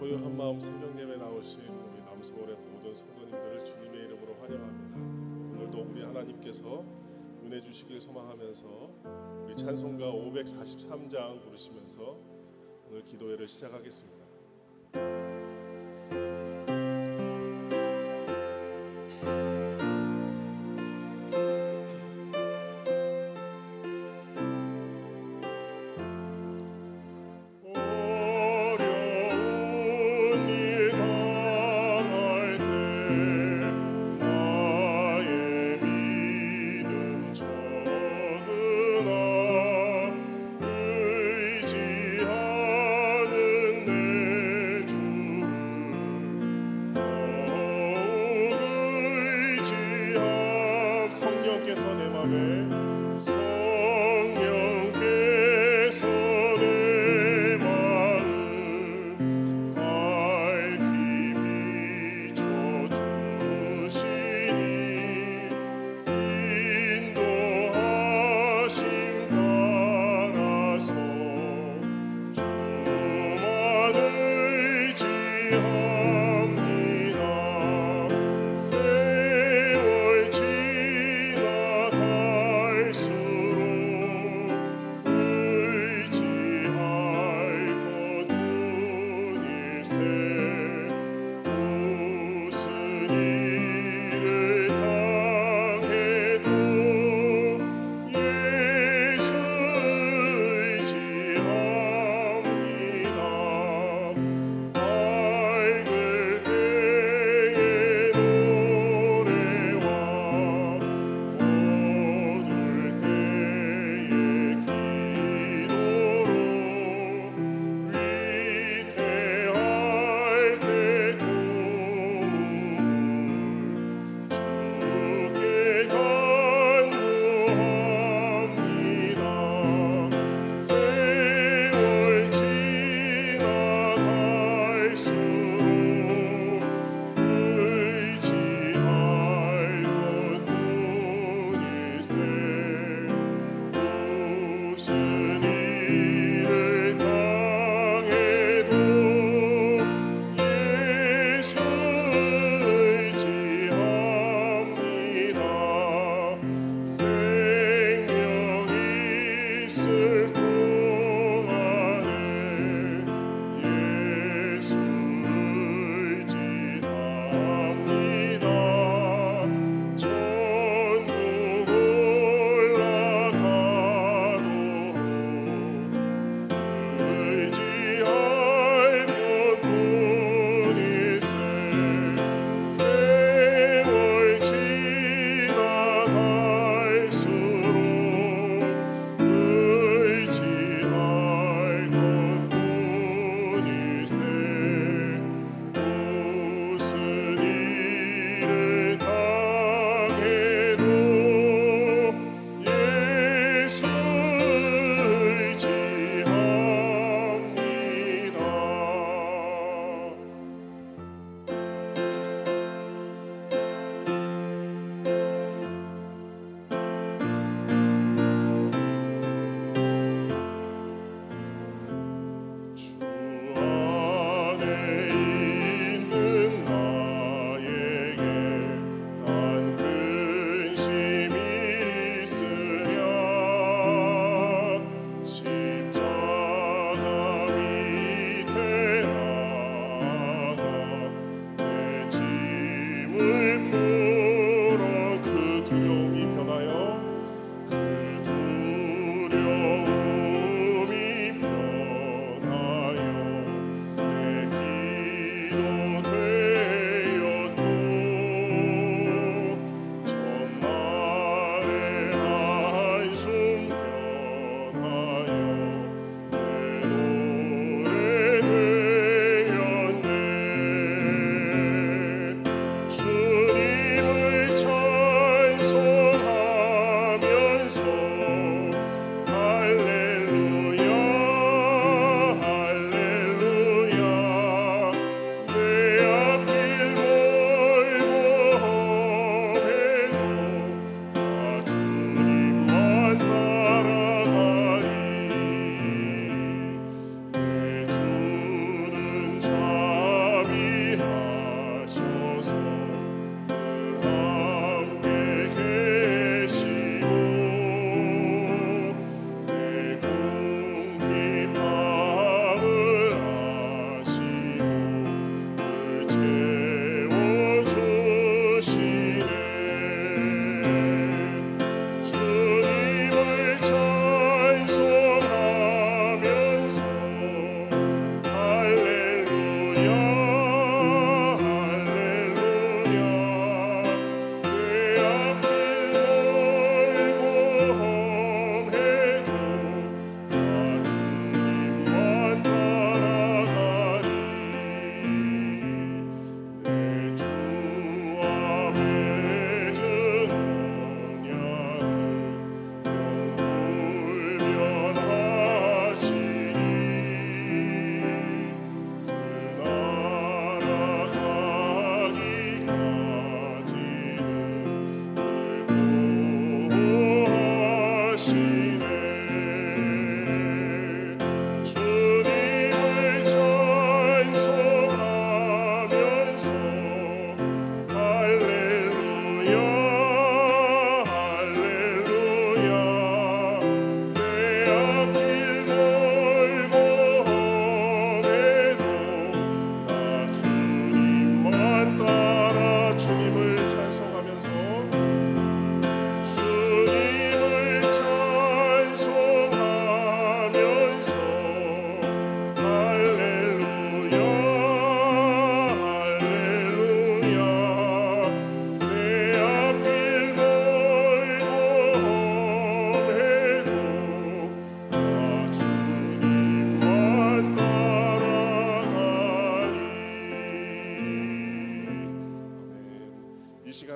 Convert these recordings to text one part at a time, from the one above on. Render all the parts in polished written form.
고요한 마음 새벽 예배 나오신 우리 남서울의 모든 성도님들을 주님의 이름으로 환영합니다. 오늘도 우리 하나님께서 은혜 주시길 소망하면서 우리 찬송가 543장 부르시면서 오늘 기도회를 시작하겠습니다. 성령께서 내 맘에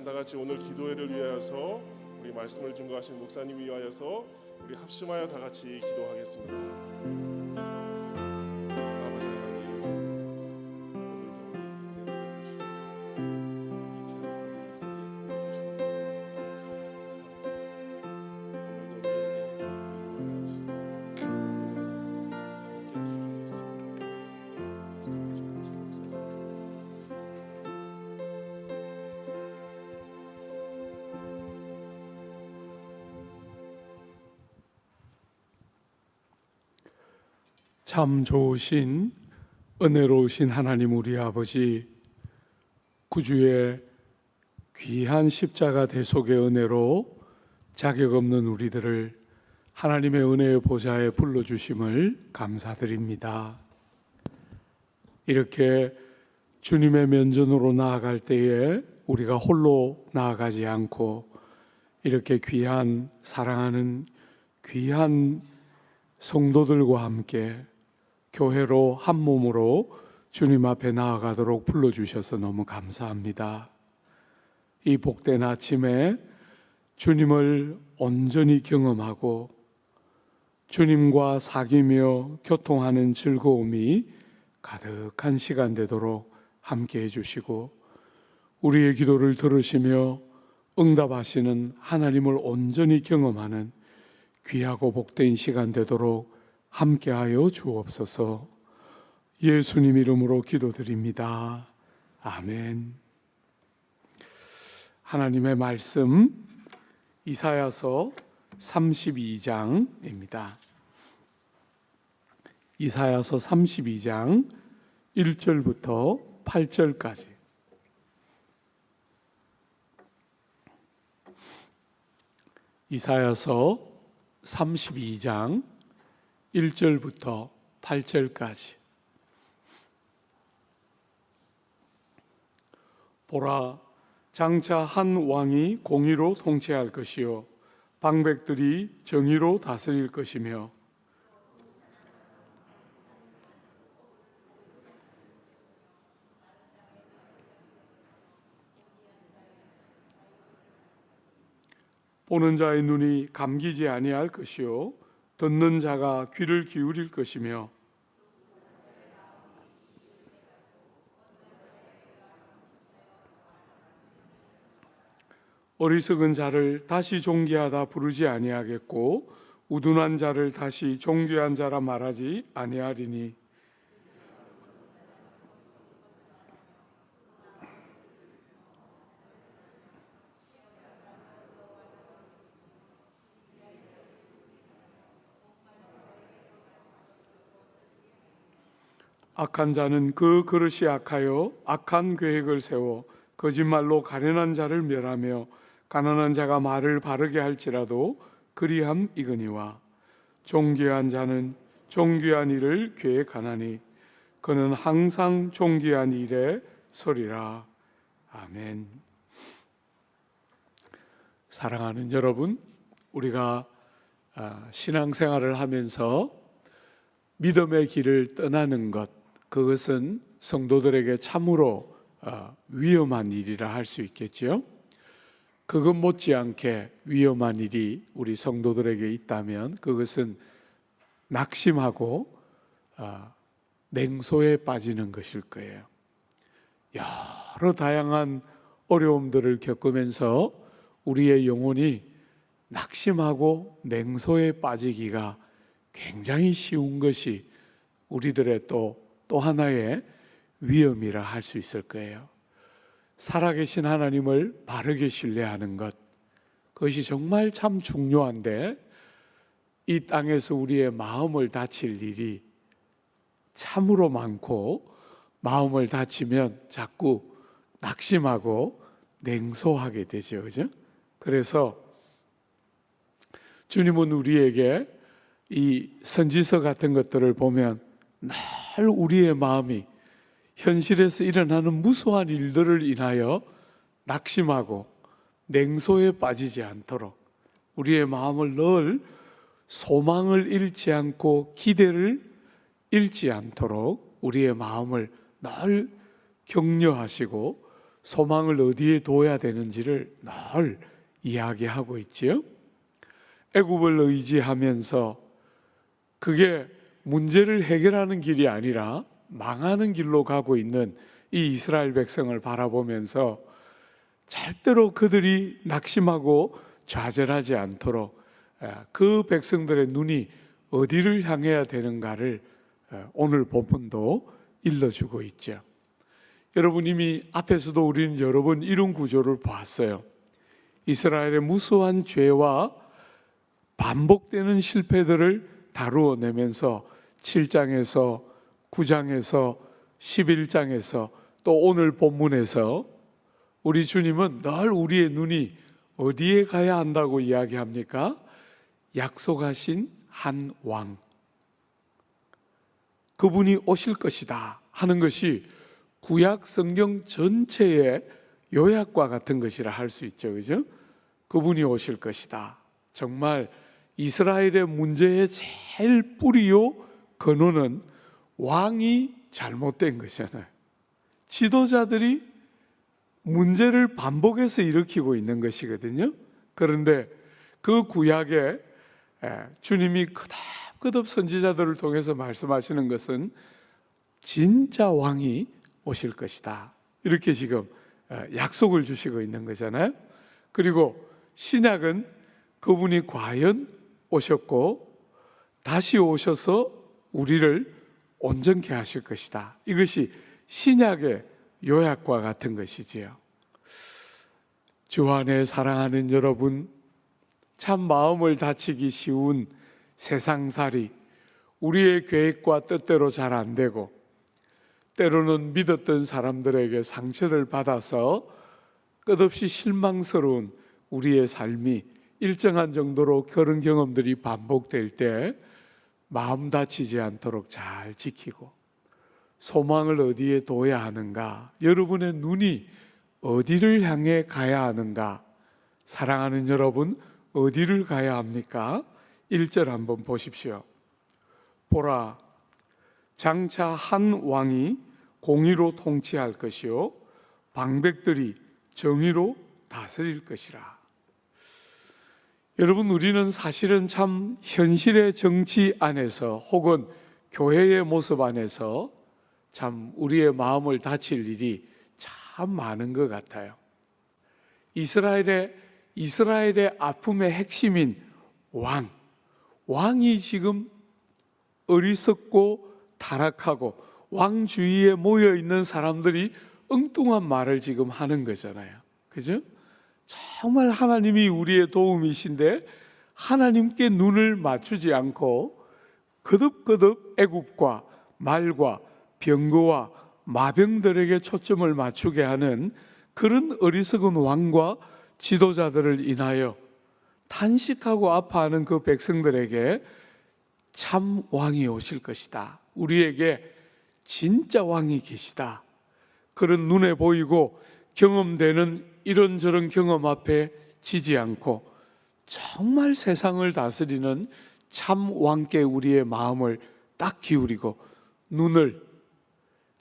다 같이 오늘 기도회를 위하여서 우리 말씀을 증거하신 목사님 위하여서 우리 합심하여 다 같이 기도하겠습니다. 아버지 하나님, 참 좋으신 은혜로우신 하나님 우리 아버지, 구주의 귀한 십자가 대속의 은혜로 자격 없는 우리들을 하나님의 은혜의 보좌에 불러주심을 감사드립니다. 이렇게 주님의 면전으로 나아갈 때에 우리가 홀로 나아가지 않고 이렇게 귀한 사랑하는 귀한 성도들과 함께 교회로 한 몸으로 주님 앞에 나아가도록 불러주셔서 너무 감사합니다. 이 복된 아침에 주님을 온전히 경험하고 주님과 사귀며 교통하는 즐거움이 가득한 시간 되도록 함께 해주시고 우리의 기도를 들으시며 응답하시는 하나님을 온전히 경험하는 귀하고 복된 시간 되도록 함께하여 주옵소서. 예수님 이름으로 기도드립니다. 아멘. 하나님의 말씀 이사야서 32장입니다. 이사야서 32장 1절부터 8절까지. 이사야서 32장 1절부터 8절까지. 보라, 장차 한 왕이 공의로 통치할 것이요 방백들이 정의로 다스릴 것이며 보는 자의 눈이 감기지 아니할 것이요 듣는 자가 귀를 기울일 것이며 어리석은 자를 다시 존귀하다 부르지 아니하겠고 우둔한 자를 다시 존귀한 자라 말하지 아니하리니 악한 자는 그 그릇이 악하여 악한 계획을 세워 거짓말로 가련한 자를 멸하며 가난한 자가 말을 바르게 할지라도 그리함 이거니와 존귀한 자는 존귀한 일을 계획하나니 그는 항상 존귀한 일에 서리라. 아멘. 사랑하는 여러분, 우리가 신앙생활을 하면서 믿음의 길을 떠나는 것, 그것은 성도들에게 참으로 위험한 일이라 할 수 있겠죠. 그것 못지않게 위험한 일이 우리 성도들에게 있다면 그것은 낙심하고 냉소에 빠지는 것일 거예요. 여러 다양한 어려움들을 겪으면서 우리의 영혼이 낙심하고 냉소에 빠지기가 굉장히 쉬운 것이 우리들의 또 하나의 위험이라 할 수 있을 거예요. 살아계신 하나님을 바르게 신뢰하는 것, 그것이 정말 참 중요한데 이 땅에서 우리의 마음을 다칠 일이 참으로 많고 마음을 다치면 자꾸 낙심하고 냉소하게 되죠. 그죠? 그래서 주님은 우리에게 이 선지서 같은 것들을 보면 늘 우리의 마음이 현실에서 일어나는 무수한 일들을 인하여 낙심하고 냉소에 빠지지 않도록 우리의 마음을 늘 소망을 잃지 않고 기대를 잃지 않도록 우리의 마음을 늘 격려하시고 소망을 어디에 둬야 되는지를 늘 이야기하고 있지요. 애굽을 의지하면서 그게 문제를 해결하는 길이 아니라 망하는 길로 가고 있는 이 이스라엘 백성을 바라보면서 절대로 그들이 낙심하고 좌절하지 않도록 그 백성들의 눈이 어디를 향해야 되는가를 오늘 본문도 일러주고 있죠. 여러분, 이미 앞에서도 우리는 여러 번 이런 구조를 보았어요. 이스라엘의 무수한 죄와 반복되는 실패들을 다루어내면서 7장에서 9장에서 11장에서 또 오늘 본문에서 우리 주님은 늘 우리의 눈이 어디에 가야 한다고 이야기합니까? 약속하신 한 왕, 그분이 오실 것이다 하는 것이 구약 성경 전체의 요약과 같은 것이라 할 수 있죠. 그죠? 그분이 오실 것이다. 정말 이스라엘의 문제의 제일 뿌리요 근원은 왕이 잘못된 것이잖아요. 지도자들이 문제를 반복해서 일으키고 있는 것이거든요. 그런데 그 구약에 주님이 끄덕끄덕 선지자들을 통해서 말씀하시는 것은 진짜 왕이 오실 것이다. 이렇게 지금 약속을 주시고 있는 거잖아요. 그리고 신약은 그분이 과연 오셨고 다시 오셔서 우리를 온전케 하실 것이다. 이것이 신약의 요약과 같은 것이지요. 주 안에 사랑하는 여러분, 참 마음을 다치기 쉬운 세상살이 우리의 계획과 뜻대로 잘 안 되고 때로는 믿었던 사람들에게 상처를 받아서 끝없이 실망스러운 우리의 삶이 일정한 정도로 그런 경험들이 반복될 때 마음 다치지 않도록 잘 지키고 소망을 어디에 둬야 하는가, 여러분의 눈이 어디를 향해 가야 하는가, 사랑하는 여러분 어디를 가야 합니까? 1절 한번 보십시오. 보라, 장차 한 왕이 공의로 통치할 것이요 방백들이 정의로 다스릴 것이라. 여러분, 우리는 사실은 참 현실의 정치 안에서 혹은 교회의 모습 안에서 참 우리의 마음을 다칠 일이 참 많은 것 같아요. 이스라엘의 아픔의 핵심인 왕이 지금 어리석고 타락하고 왕 주위에 모여 있는 사람들이 엉뚱한 말을 지금 하는 거잖아요. 그죠? 정말 하나님이 우리의 도움이신데 하나님께 눈을 맞추지 않고 거듭거듭 애굽과 말과 병거와 마병들에게 초점을 맞추게 하는 그런 어리석은 왕과 지도자들을 인하여 탄식하고 아파하는 그 백성들에게 참 왕이 오실 것이다, 우리에게 진짜 왕이 계시다, 그런 눈에 보이고 경험되는 이런저런 경험 앞에 지지 않고 정말 세상을 다스리는 참 왕께 우리의 마음을 딱 기울이고 눈을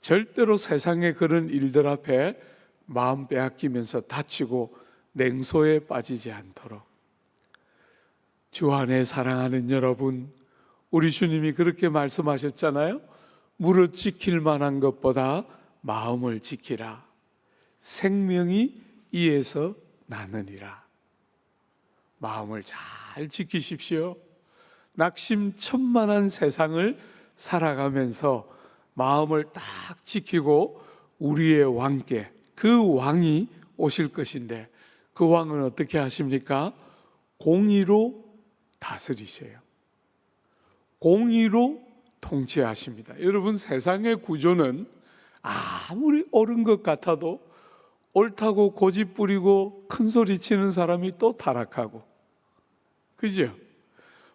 절대로 세상의 그런 일들 앞에 마음 빼앗기면서 다치고 냉소에 빠지지 않도록. 주 안에 사랑하는 여러분, 우리 주님이 그렇게 말씀하셨잖아요. 무릇 지킬 만한 것보다 마음을 지키라. 생명이 이에서 나느니라. 마음을 잘 지키십시오. 낙심천만한 세상을 살아가면서 마음을 딱 지키고 우리의 왕께, 그 왕이 오실 것인데 그 왕은 어떻게 하십니까? 공의로 다스리세요. 공의로 통치하십니다. 여러분, 세상의 구조는 아무리 옳은 것 같아도 옳다고 고집 부리고 큰 소리 치는 사람이 또 타락하고, 그죠?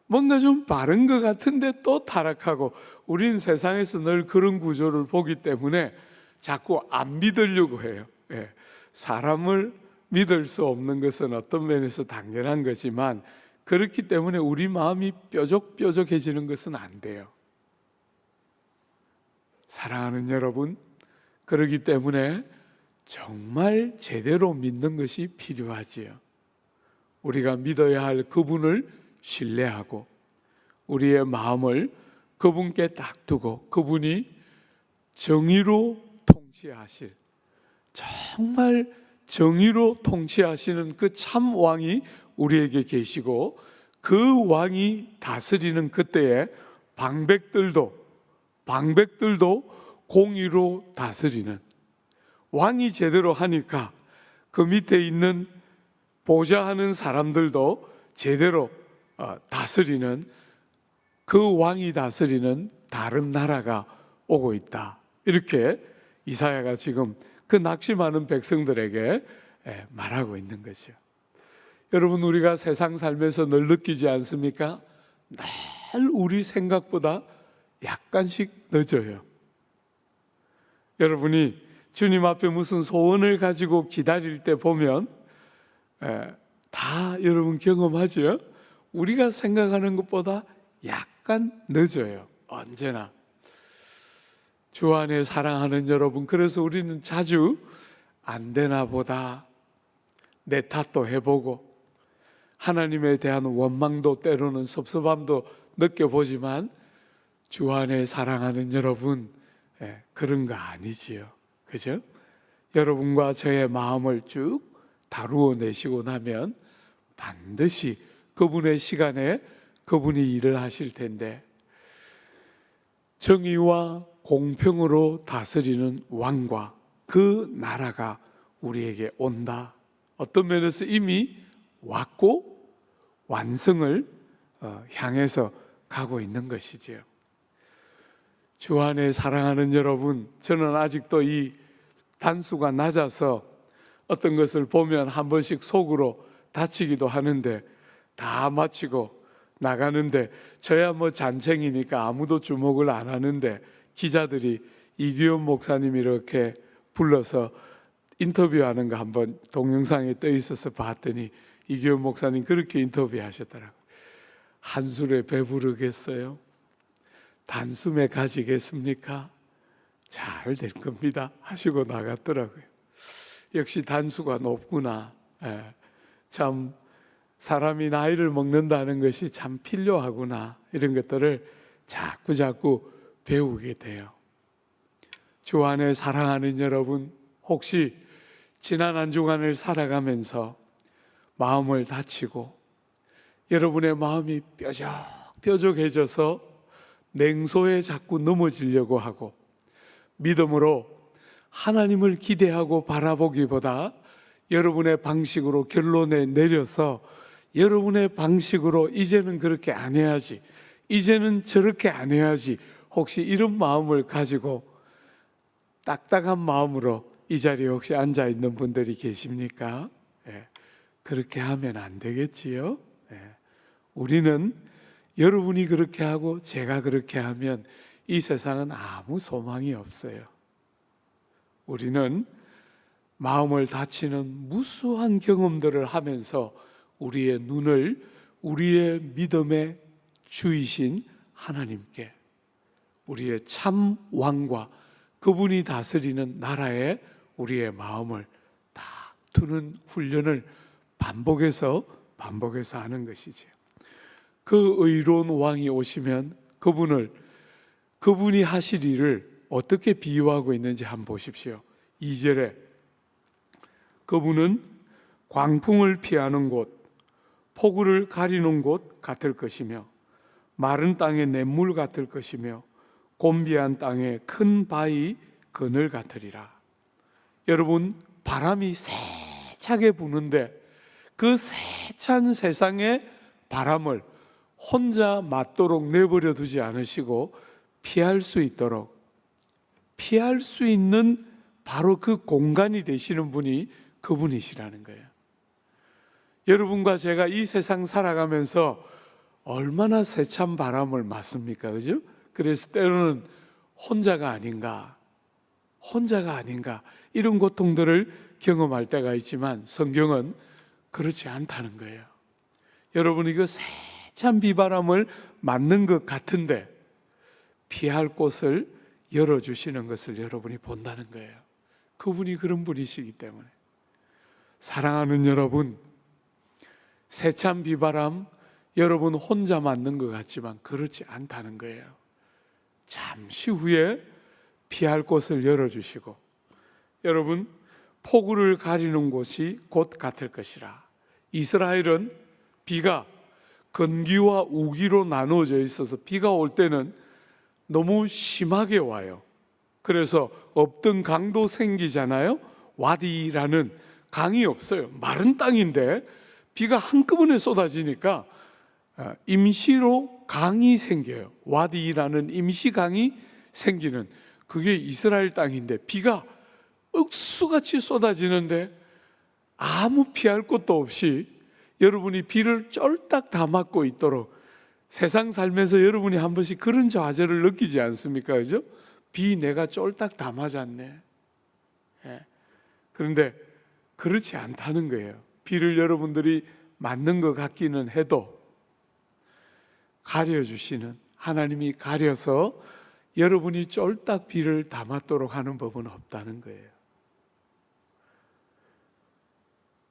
뭔가 좀 바른 것 같은데 또 타락하고, 우린 세상에서 늘 그런 구조를 보기 때문에 자꾸 안 믿으려고 해요. 사람을 믿을 수 없는 것은 어떤 면에서 당연한 거지만 그렇기 때문에 우리 마음이 뾰족뾰족해지는 것은 안 돼요. 사랑하는 여러분, 그렇기 때문에 정말 제대로 믿는 것이 필요하지요. 우리가 믿어야 할 그분을 신뢰하고 우리의 마음을 그분께 딱 두고 그분이 정의로 통치하실, 정말 정의로 통치하시는 그 참 왕이 우리에게 계시고 그 왕이 다스리는 그때에 방백들도 공의로 다스리는, 왕이 제대로 하니까 그 밑에 있는 보좌하는 사람들도 제대로 다스리는, 그 왕이 다스리는 다른 나라가 오고 있다. 이렇게 이사야가 지금 그 낙심하는 백성들에게 말하고 있는 거죠. 여러분, 우리가 세상 살면서 늘 느끼지 않습니까? 늘 우리 생각보다 약간씩 늦어요. 여러분이 주님 앞에 무슨 소원을 가지고 기다릴 때 보면 다 여러분 경험하죠? 우리가 생각하는 것보다 약간 늦어요. 언제나. 주 안에 사랑하는 여러분, 그래서 우리는 자주 안 되나 보다, 내 탓도 해보고 하나님에 대한 원망도 때로는 섭섭함도 느껴보지만 주 안에 사랑하는 여러분, 그런 거 아니지요. 그죠? 여러분과 저의 마음을 쭉 다루어 내시고 나면 반드시 그분의 시간에 그분이 일을 하실 텐데, 정의와 공평으로 다스리는 왕과 그 나라가 우리에게 온다. 어떤 면에서 이미 왔고 완성을 향해서 가고 있는 것이지요. 주 안에 사랑하는 여러분, 저는 아직도 이 단수가 낮아서 어떤 것을 보면 한 번씩 속으로 다치기도 하는데, 다 마치고 나가는데 저야 뭐 잔챙이니까 아무도 주목을 안 하는데 기자들이 이규현 목사님이 이렇게 불러서 인터뷰하는 거 한번 동영상에 떠 있어서 봤더니 이규현 목사님 그렇게 인터뷰하셨더라고요. 한술에 배부르겠어요? 단숨에 가지겠습니까? 잘 될 겁니다 하시고 나갔더라고요. 역시 단수가 높구나. 참 사람이 나이를 먹는다는 것이 참 필요하구나. 이런 것들을 자꾸 배우게 돼요. 주 안에 사랑하는 여러분, 혹시 지난 한 주간을 살아가면서 마음을 다치고 여러분의 마음이 뾰족해져서 냉소에 자꾸 넘어지려고 하고 믿음으로 하나님을 기대하고 바라보기보다 여러분의 방식으로 결론에 내려서 여러분의 방식으로 이제는 그렇게 안 해야지, 이제는 저렇게 안 해야지, 혹시 이런 마음을 가지고 딱딱한 마음으로 이 자리에 혹시 앉아 있는 분들이 계십니까? 그렇게 하면 안 되겠지요. 우리는 여러분이 그렇게 하고 제가 그렇게 하면 이 세상은 아무 소망이 없어요. 우리는 마음을 다치는 무수한 경험들을 하면서 우리의 눈을 우리의 믿음의 주이신 하나님께, 우리의 참 왕과 그분이 다스리는 나라에 우리의 마음을 다 두는 훈련을 반복해서 하는 것이죠. 그 의로운 왕이 오시면 그분이 하실 일을 어떻게 비유하고 있는지 한번 보십시오. 2절에 그분은 광풍을 피하는 곳, 폭우를 가리는 곳 같을 것이며 마른 땅의 냇물 같을 것이며 곤비한 땅의 큰 바위 그늘 같으리라. 여러분, 바람이 세차게 부는데 그 세찬 세상의 바람을 혼자 맞도록 내버려 두지 않으시고 피할 수 있도록, 피할 수 있는 바로 그 공간이 되시는 분이 그분이시라는 거예요. 여러분과 제가 이 세상 살아가면서 얼마나 세찬 바람을 맞습니까? 그죠? 그래서 때로는 혼자가 아닌가 이런 고통들을 경험할 때가 있지만 성경은 그렇지 않다는 거예요. 여러분이 그 세찬 비바람을 맞는 것 같은데 피할 곳을 열어주시는 것을 여러분이 본다는 거예요. 그분이 그런 분이시기 때문에. 사랑하는 여러분, 세찬 비바람 여러분 혼자 맞는 것 같지만 그렇지 않다는 거예요. 잠시 후에 피할 곳을 열어주시고, 여러분, 폭우를 가리는 곳이 곧 같을 것이라. 이스라엘은 비가 건기와 우기로 나누어져 있어서 비가 올 때는 너무 심하게 와요. 그래서 없던 강도 생기잖아요. 와디라는 강이 없어요. 마른 땅인데 비가 한꺼번에 쏟아지니까 임시로 강이 생겨요. 와디라는 임시강이 생기는, 그게 이스라엘 땅인데 비가 억수같이 쏟아지는데 아무 피할 곳도 없이 여러분이 비를 쫄딱 다 맞고 있도록, 세상 살면서 여러분이 한 번씩 그런 좌절을 느끼지 않습니까? 그죠? 비 내가 쫄딱 다 맞았네. 그런데 그렇지 않다는 거예요. 비를 여러분들이 맞는 것 같기는 해도 가려주시는 하나님이 가려서 여러분이 쫄딱 비를 다 맞도록 하는 법은 없다는 거예요.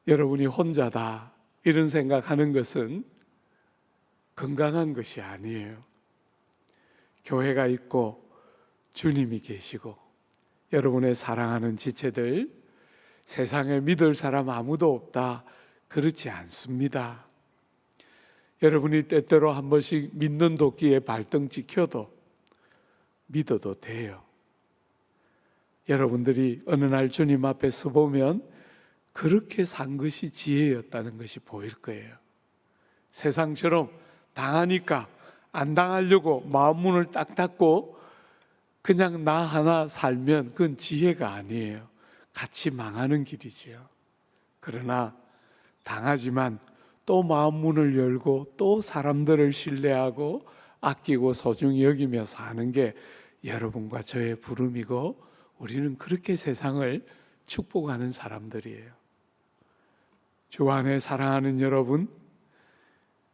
여러분이 혼자다 이런 생각하는 것은 건강한 것이 아니에요. 교회가 있고 주님이 계시고 여러분의 사랑하는 지체들, 세상에 믿을 사람 아무도 없다, 그렇지 않습니다. 여러분이 때때로 한 번씩 믿는 도끼에 발등 찍혀도 믿어도 돼요. 여러분들이 어느 날 주님 앞에 서보면 그렇게 산 것이 지혜였다는 것이 보일 거예요. 세상처럼 당하니까 안 당하려고 마음 문을 딱 닫고 그냥 나 하나 살면 그건 지혜가 아니에요. 같이 망하는 길이지요. 그러나 당하지만 또 마음 문을 열고 또 사람들을 신뢰하고 아끼고 소중히 여기며 사는 게 여러분과 저의 부름이고, 우리는 그렇게 세상을 축복하는 사람들이에요. 주 안에 사랑하는 여러분,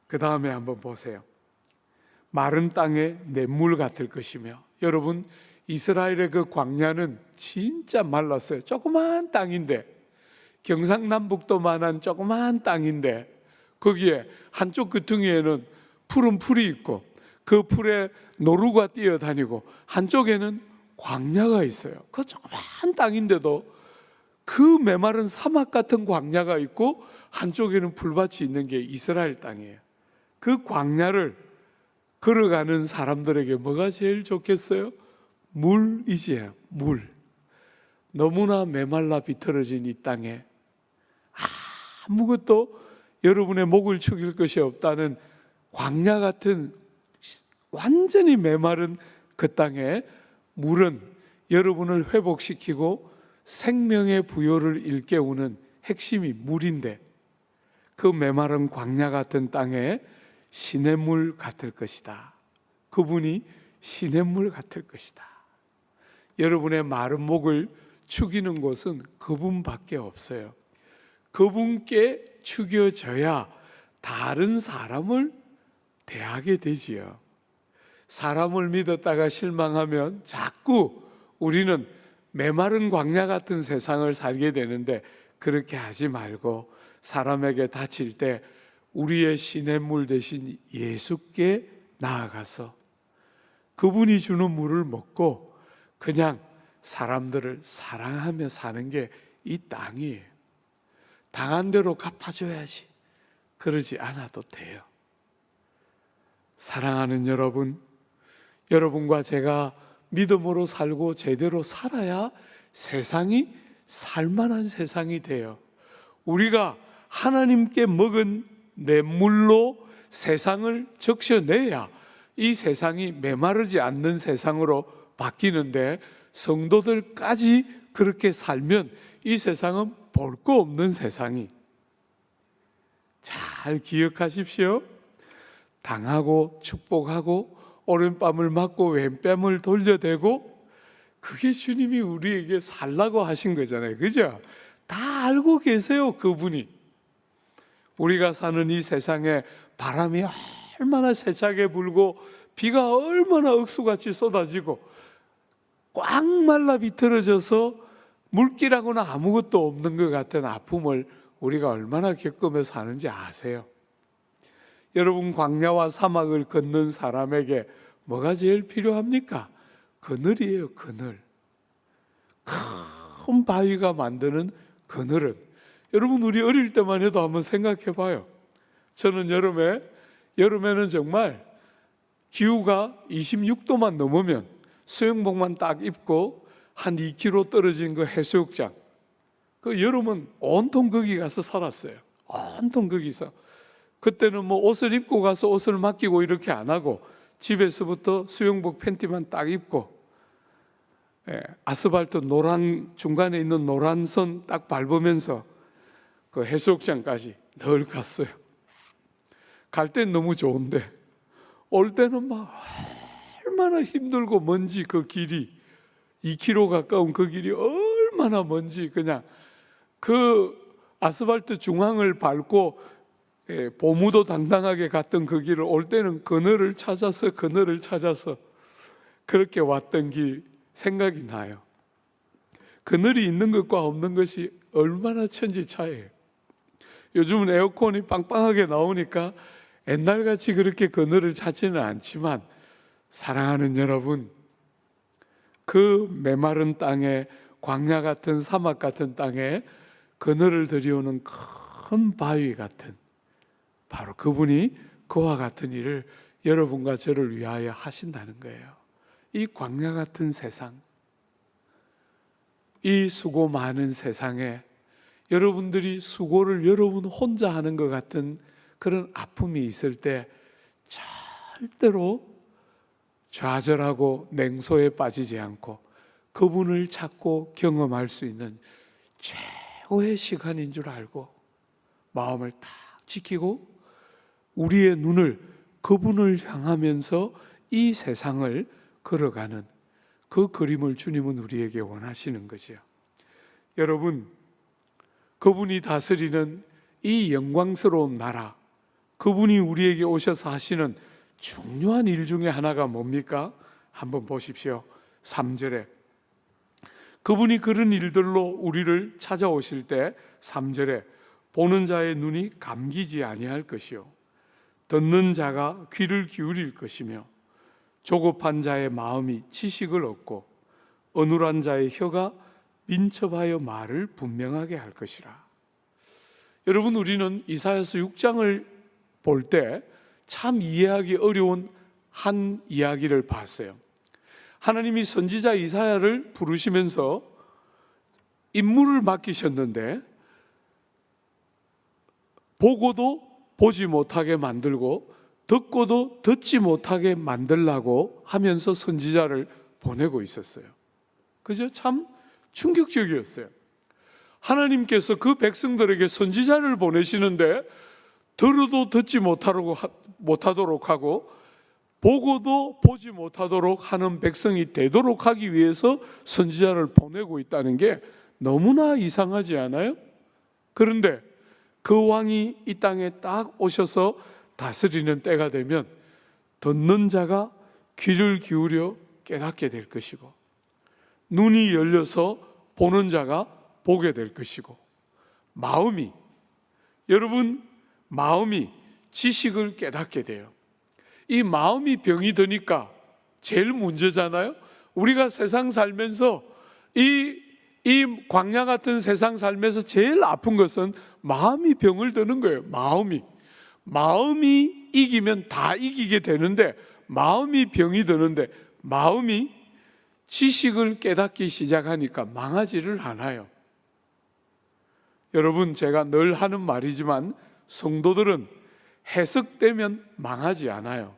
그 다음에 한번 보세요. 마른 땅에 냇물 같을 것이며, 여러분, 이스라엘의 그 광야는 진짜 말랐어요. 조그만 땅인데, 경상남북도만한 조그만 땅인데 거기에 한쪽 귀퉁이에는 푸른 풀이 있고 그 풀에 노루가 뛰어다니고 한쪽에는 광야가 있어요. 그 조그만 땅인데도 그 메마른 사막 같은 광야가 있고 한쪽에는 풀밭이 있는 게 이스라엘 땅이에요. 그 광야를 걸어가는 사람들에게 뭐가 제일 좋겠어요? 물이지요. 물. 너무나 메말라 비틀어진 이 땅에 아무것도 여러분의 목을 축일 것이 없다는 광야 같은 완전히 메마른 그 땅에 물은 여러분을 회복시키고 생명의 부요를 일깨우는 핵심이 물인데, 그 메마른 광야 같은 땅에 시냇물 같을 것이다. 그분이 시냇물 같을 것이다. 여러분의 마른 목을 축이는 곳은 그분밖에 없어요. 그분께 축여져야 다른 사람을 대하게 되지요. 사람을 믿었다가 실망하면 자꾸 우리는 메마른 광야 같은 세상을 살게 되는데, 그렇게 하지 말고 사람에게 다칠 때 우리의 시냇물 대신 예수께 나아가서 그분이 주는 물을 먹고 그냥 사람들을 사랑하며 사는 게 이 땅이에요. 당한 대로 갚아줘야지, 그러지 않아도 돼요. 사랑하는 여러분, 여러분과 제가 믿음으로 살고 제대로 살아야 세상이 살만한 세상이 돼요. 우리가 하나님께 먹은 냇물로 세상을 적셔내야 이 세상이 메마르지 않는 세상으로 바뀌는데, 성도들까지 그렇게 살면 이 세상은 볼 거 없는 세상이. 잘 기억하십시오. 당하고 축복하고 오른뺨을 맞고 왼뺨을 돌려대고, 그게 주님이 우리에게 살라고 하신 거잖아요. 그죠? 다 알고 계세요. 그분이. 우리가 사는 이 세상에 바람이 얼마나 세차게 불고 비가 얼마나 억수같이 쏟아지고 꽉 말라 비틀어져서 물기라고는 아무것도 없는 것 같은 아픔을 우리가 얼마나 겪으면서 사는지 아세요? 여러분, 광야와 사막을 걷는 사람에게 뭐가 제일 필요합니까? 그늘이에요. 그늘. 큰 바위가 만드는 그늘은, 여러분, 우리 어릴 때만 해도 한번 생각해 봐요. 저는 여름에는 정말 기후가 26도만 넘으면 수영복만 딱 입고 한 2km 떨어진 그 해수욕장, 그 여름은 온통 거기 가서 살았어요. 온통 거기서. 그때는 뭐 옷을 입고 가서 옷을 맡기고 이렇게 안 하고 집에서부터 수영복 팬티만 딱 입고, 아스팔트 노란, 중간에 있는 노란 선 딱 밟으면서 그 해수욕장까지 늘 갔어요. 갈 땐 너무 좋은데 올 때는 막 얼마나 힘들고, 먼지, 그 길이 2km 가까운 그 길이 얼마나 먼지, 그냥 그 아스팔트 중앙을 밟고 보무도 당당하게 갔던 그 길을 올 때는 그늘을 찾아서 그렇게 왔던 길 생각이 나요. 그늘이 있는 것과 없는 것이 얼마나 천지 차이예요. 요즘은 에어컨이 빵빵하게 나오니까 옛날같이 그렇게 그늘을 찾지는 않지만, 사랑하는 여러분, 그 메마른 땅에, 광야 같은 사막 같은 땅에 그늘을 들이오는 큰 바위 같은, 바로 그분이 그와 같은 일을 여러분과 저를 위하여 하신다는 거예요. 이 광야 같은 세상, 이 수고 많은 세상에 여러분들이 수고를 여러분 혼자 하는 것 같은 그런 아픔이 있을 때 절대로 좌절하고 냉소에 빠지지 않고 그분을 찾고 경험할 수 있는 최고의 시간인 줄 알고 마음을 딱 지키고 우리의 눈을 그분을 향하면서 이 세상을 걸어가는 그 그림을 주님은 우리에게 원하시는 거지요. 여러분, 그분이 다스리는 이 영광스러운 나라, 그분이 우리에게 오셔서 하시는 중요한 일 중에 하나가 뭡니까? 한번 보십시오. 3절에 그분이 그런 일들로 우리를 찾아오실 때 3절에 보는 자의 눈이 감기지 아니할 것이요 듣는 자가 귀를 기울일 것이며 조급한 자의 마음이 지식을 얻고 어눌한 자의 혀가 민첩하여 말을 분명하게 할 것이라. 여러분, 우리는 이사야서 6장을 볼 때 참 이해하기 어려운 한 이야기를 봤어요. 하나님이 선지자 이사야를 부르시면서 임무를 맡기셨는데 보고도 보지 못하게 만들고 듣고도 듣지 못하게 만들라고 하면서 선지자를 보내고 있었어요. 그죠? 참 충격적이었어요. 하나님께서 그 백성들에게 선지자를 보내시는데 들어도 듣지 못하도록 하고 보고도 보지 못하도록 하는 백성이 되도록 하기 위해서 선지자를 보내고 있다는 게 너무나 이상하지 않아요? 그런데 그 왕이 이 땅에 딱 오셔서 다스리는 때가 되면 듣는 자가 귀를 기울여 깨닫게 될 것이고 눈이 열려서 보는 자가 보게 될 것이고 마음이 지식을 깨닫게 돼요. 이 마음이 병이 드니까 제일 문제잖아요. 우리가 세상 살면서 이 광야 같은 세상 살면서 제일 아픈 것은 마음이 병을 드는 거예요. 마음이 이기면 다 이기게 되는데 마음이 병이 드는데 마음이 지식을 깨닫기 시작하니까 망하지를 않아요. 여러분, 제가 늘 하는 말이지만 성도들은 해석되면 망하지 않아요.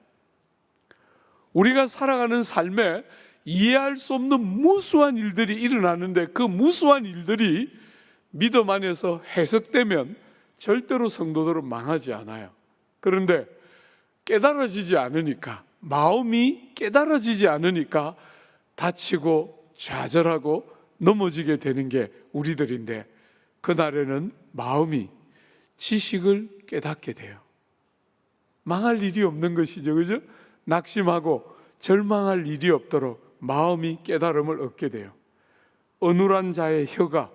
우리가 살아가는 삶에 이해할 수 없는 무수한 일들이 일어나는데 그 무수한 일들이 믿음 안에서 해석되면 절대로 성도들은 망하지 않아요. 그런데 깨달아지지 않으니까, 마음이 깨달아지지 않으니까 다치고 좌절하고 넘어지게 되는 게 우리들인데 그날에는 마음이 지식을 깨닫게 돼요. 망할 일이 없는 것이죠. 그죠? 낙심하고 절망할 일이 없도록 마음이 깨달음을 얻게 돼요. 어눌한 자의 혀가,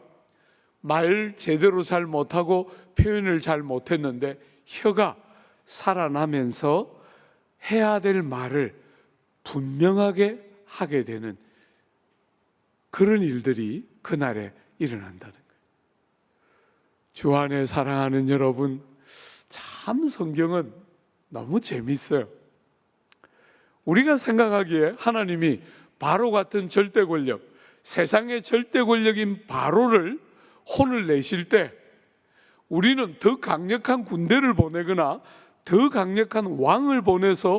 말 제대로 잘 못하고 표현을 잘 못했는데 혀가 살아나면서 해야 될 말을 분명하게 하게 되는 그런 일들이 그날에 일어난다는 거예요. 주 안에 사랑하는 여러분, 참 성경은 너무 재밌어요. 우리가 생각하기에 하나님이 바로 같은 절대 권력, 세상의 절대 권력인 바로를 혼을 내실 때 우리는 더 강력한 군대를 보내거나 더 강력한 왕을 보내서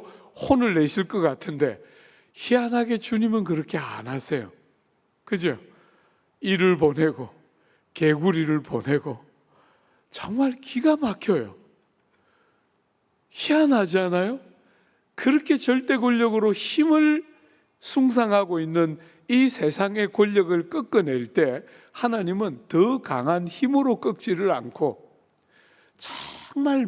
혼을 내실 것 같은데 희한하게 주님은 그렇게 안 하세요. 그죠? 이를 보내고 개구리를 보내고 정말 기가 막혀요. 희한하지 않아요? 그렇게 절대 권력으로 힘을 숭상하고 있는 이 세상의 권력을 꺾어낼 때 하나님은 더 강한 힘으로 꺾지를 않고 정말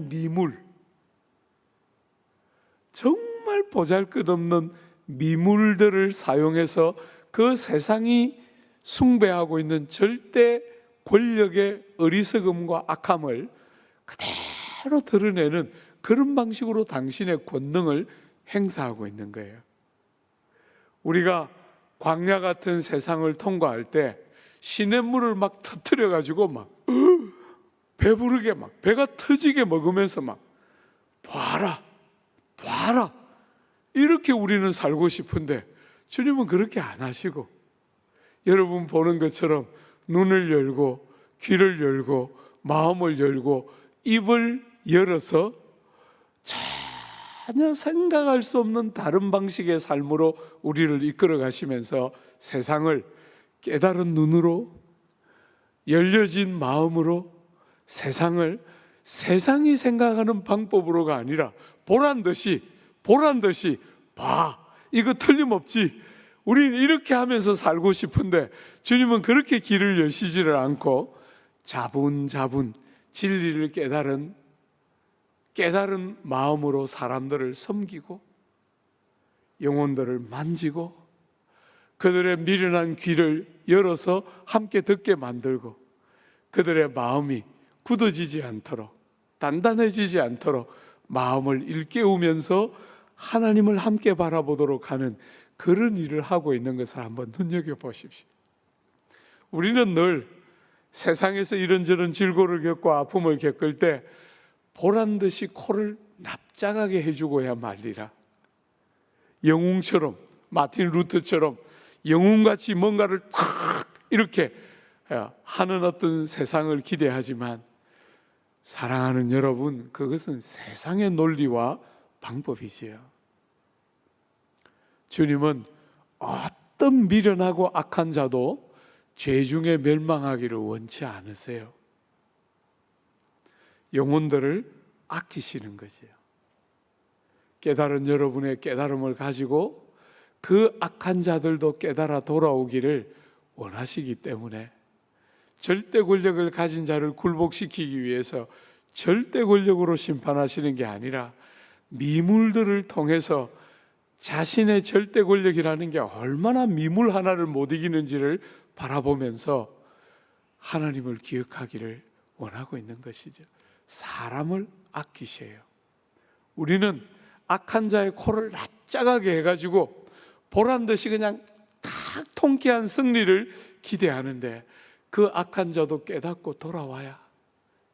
정말 보잘것없는 미물들을 사용해서 그 세상이 숭배하고 있는 절대 권력의 어리석음과 악함을 그대로 드러내는 그런 방식으로 당신의 권능을 행사하고 있는 거예요. 우리가 광야 같은 세상을 통과할 때 시냇물을 막 터뜨려 가지고 막 배부르게 막 배가 터지게 먹으면서 막 봐라 이렇게 우리는 살고 싶은데 주님은 그렇게 안 하시고 여러분 보는 것처럼 눈을 열고 귀를 열고 마음을 열고 입을 열어서 전혀 생각할 수 없는 다른 방식의 삶으로 우리를 이끌어 가시면서 세상을 깨달은 눈으로 열려진 마음으로 세상을 세상이 생각하는 방법으로가 아니라 보란 듯이 봐, 이거 틀림없지, 우리는 이렇게 하면서 살고 싶은데 주님은 그렇게 길을 여시지를 않고 자분자분 진리를 깨달은 마음으로 사람들을 섬기고 영혼들을 만지고 그들의 미련한 귀를 열어서 함께 듣게 만들고 그들의 마음이 굳어지지 않도록 단단해지지 않도록 마음을 일깨우면서 하나님을 함께 바라보도록 하는 그런 일을 하고 있는 것을 한번 눈여겨보십시오. 우리는 늘 세상에서 이런저런 질고를 겪고 아픔을 겪을 때 보란듯이 코를 납작하게 해주고야 말리라. 영웅처럼, 마틴 루터처럼 영웅같이 뭔가를 탁 이렇게 하는 어떤 세상을 기대하지만 사랑하는 여러분, 그것은 세상의 논리와 방법이지요. 주님은 어떤 미련하고 악한 자도 죄 중에 멸망하기를 원치 않으세요. 영혼들을 아끼시는 거지요. 깨달은 여러분의 깨달음을 가지고 그 악한 자들도 깨달아 돌아오기를 원하시기 때문에 절대 권력을 가진 자를 굴복시키기 위해서 절대 권력으로 심판하시는 게 아니라 미물들을 통해서 자신의 절대 권력이라는 게 얼마나 미물 하나를 못 이기는지를 바라보면서 하나님을 기억하기를 원하고 있는 것이죠. 사람을 아끼셔요. 우리는 악한 자의 코를 납작하게 해가지고 보란듯이 그냥 탁 통쾌한 승리를 기대하는데 그 악한 자도 깨닫고 돌아와야,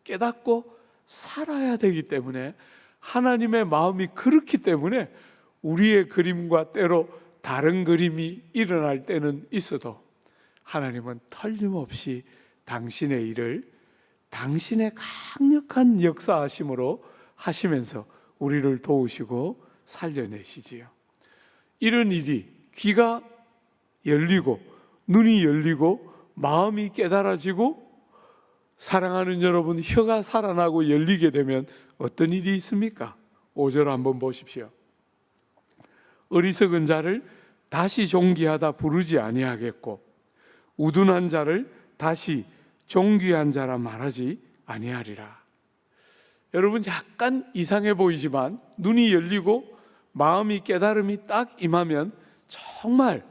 깨닫고 살아야 되기 때문에 하나님의 마음이 그렇기 때문에 우리의 그림과 때로 다른 그림이 일어날 때는 있어도 하나님은 틀림없이 당신의 일을 당신의 강력한 역사하심으로 하시면서 우리를 도우시고 살려내시지요. 이런 일이 귀가 열리고 눈이 열리고 마음이 깨달아지고 사랑하는 여러분 혀가 살아나고 열리게 되면 어떤 일이 있습니까? 5절 한번 보십시오. 어리석은 자를 다시 존귀하다 부르지 아니하겠고 우둔한 자를 다시 존귀한 자라 말하지 아니하리라. 여러분 약간 이상해 보이지만 눈이 열리고 마음이 깨달음이 딱 임하면 정말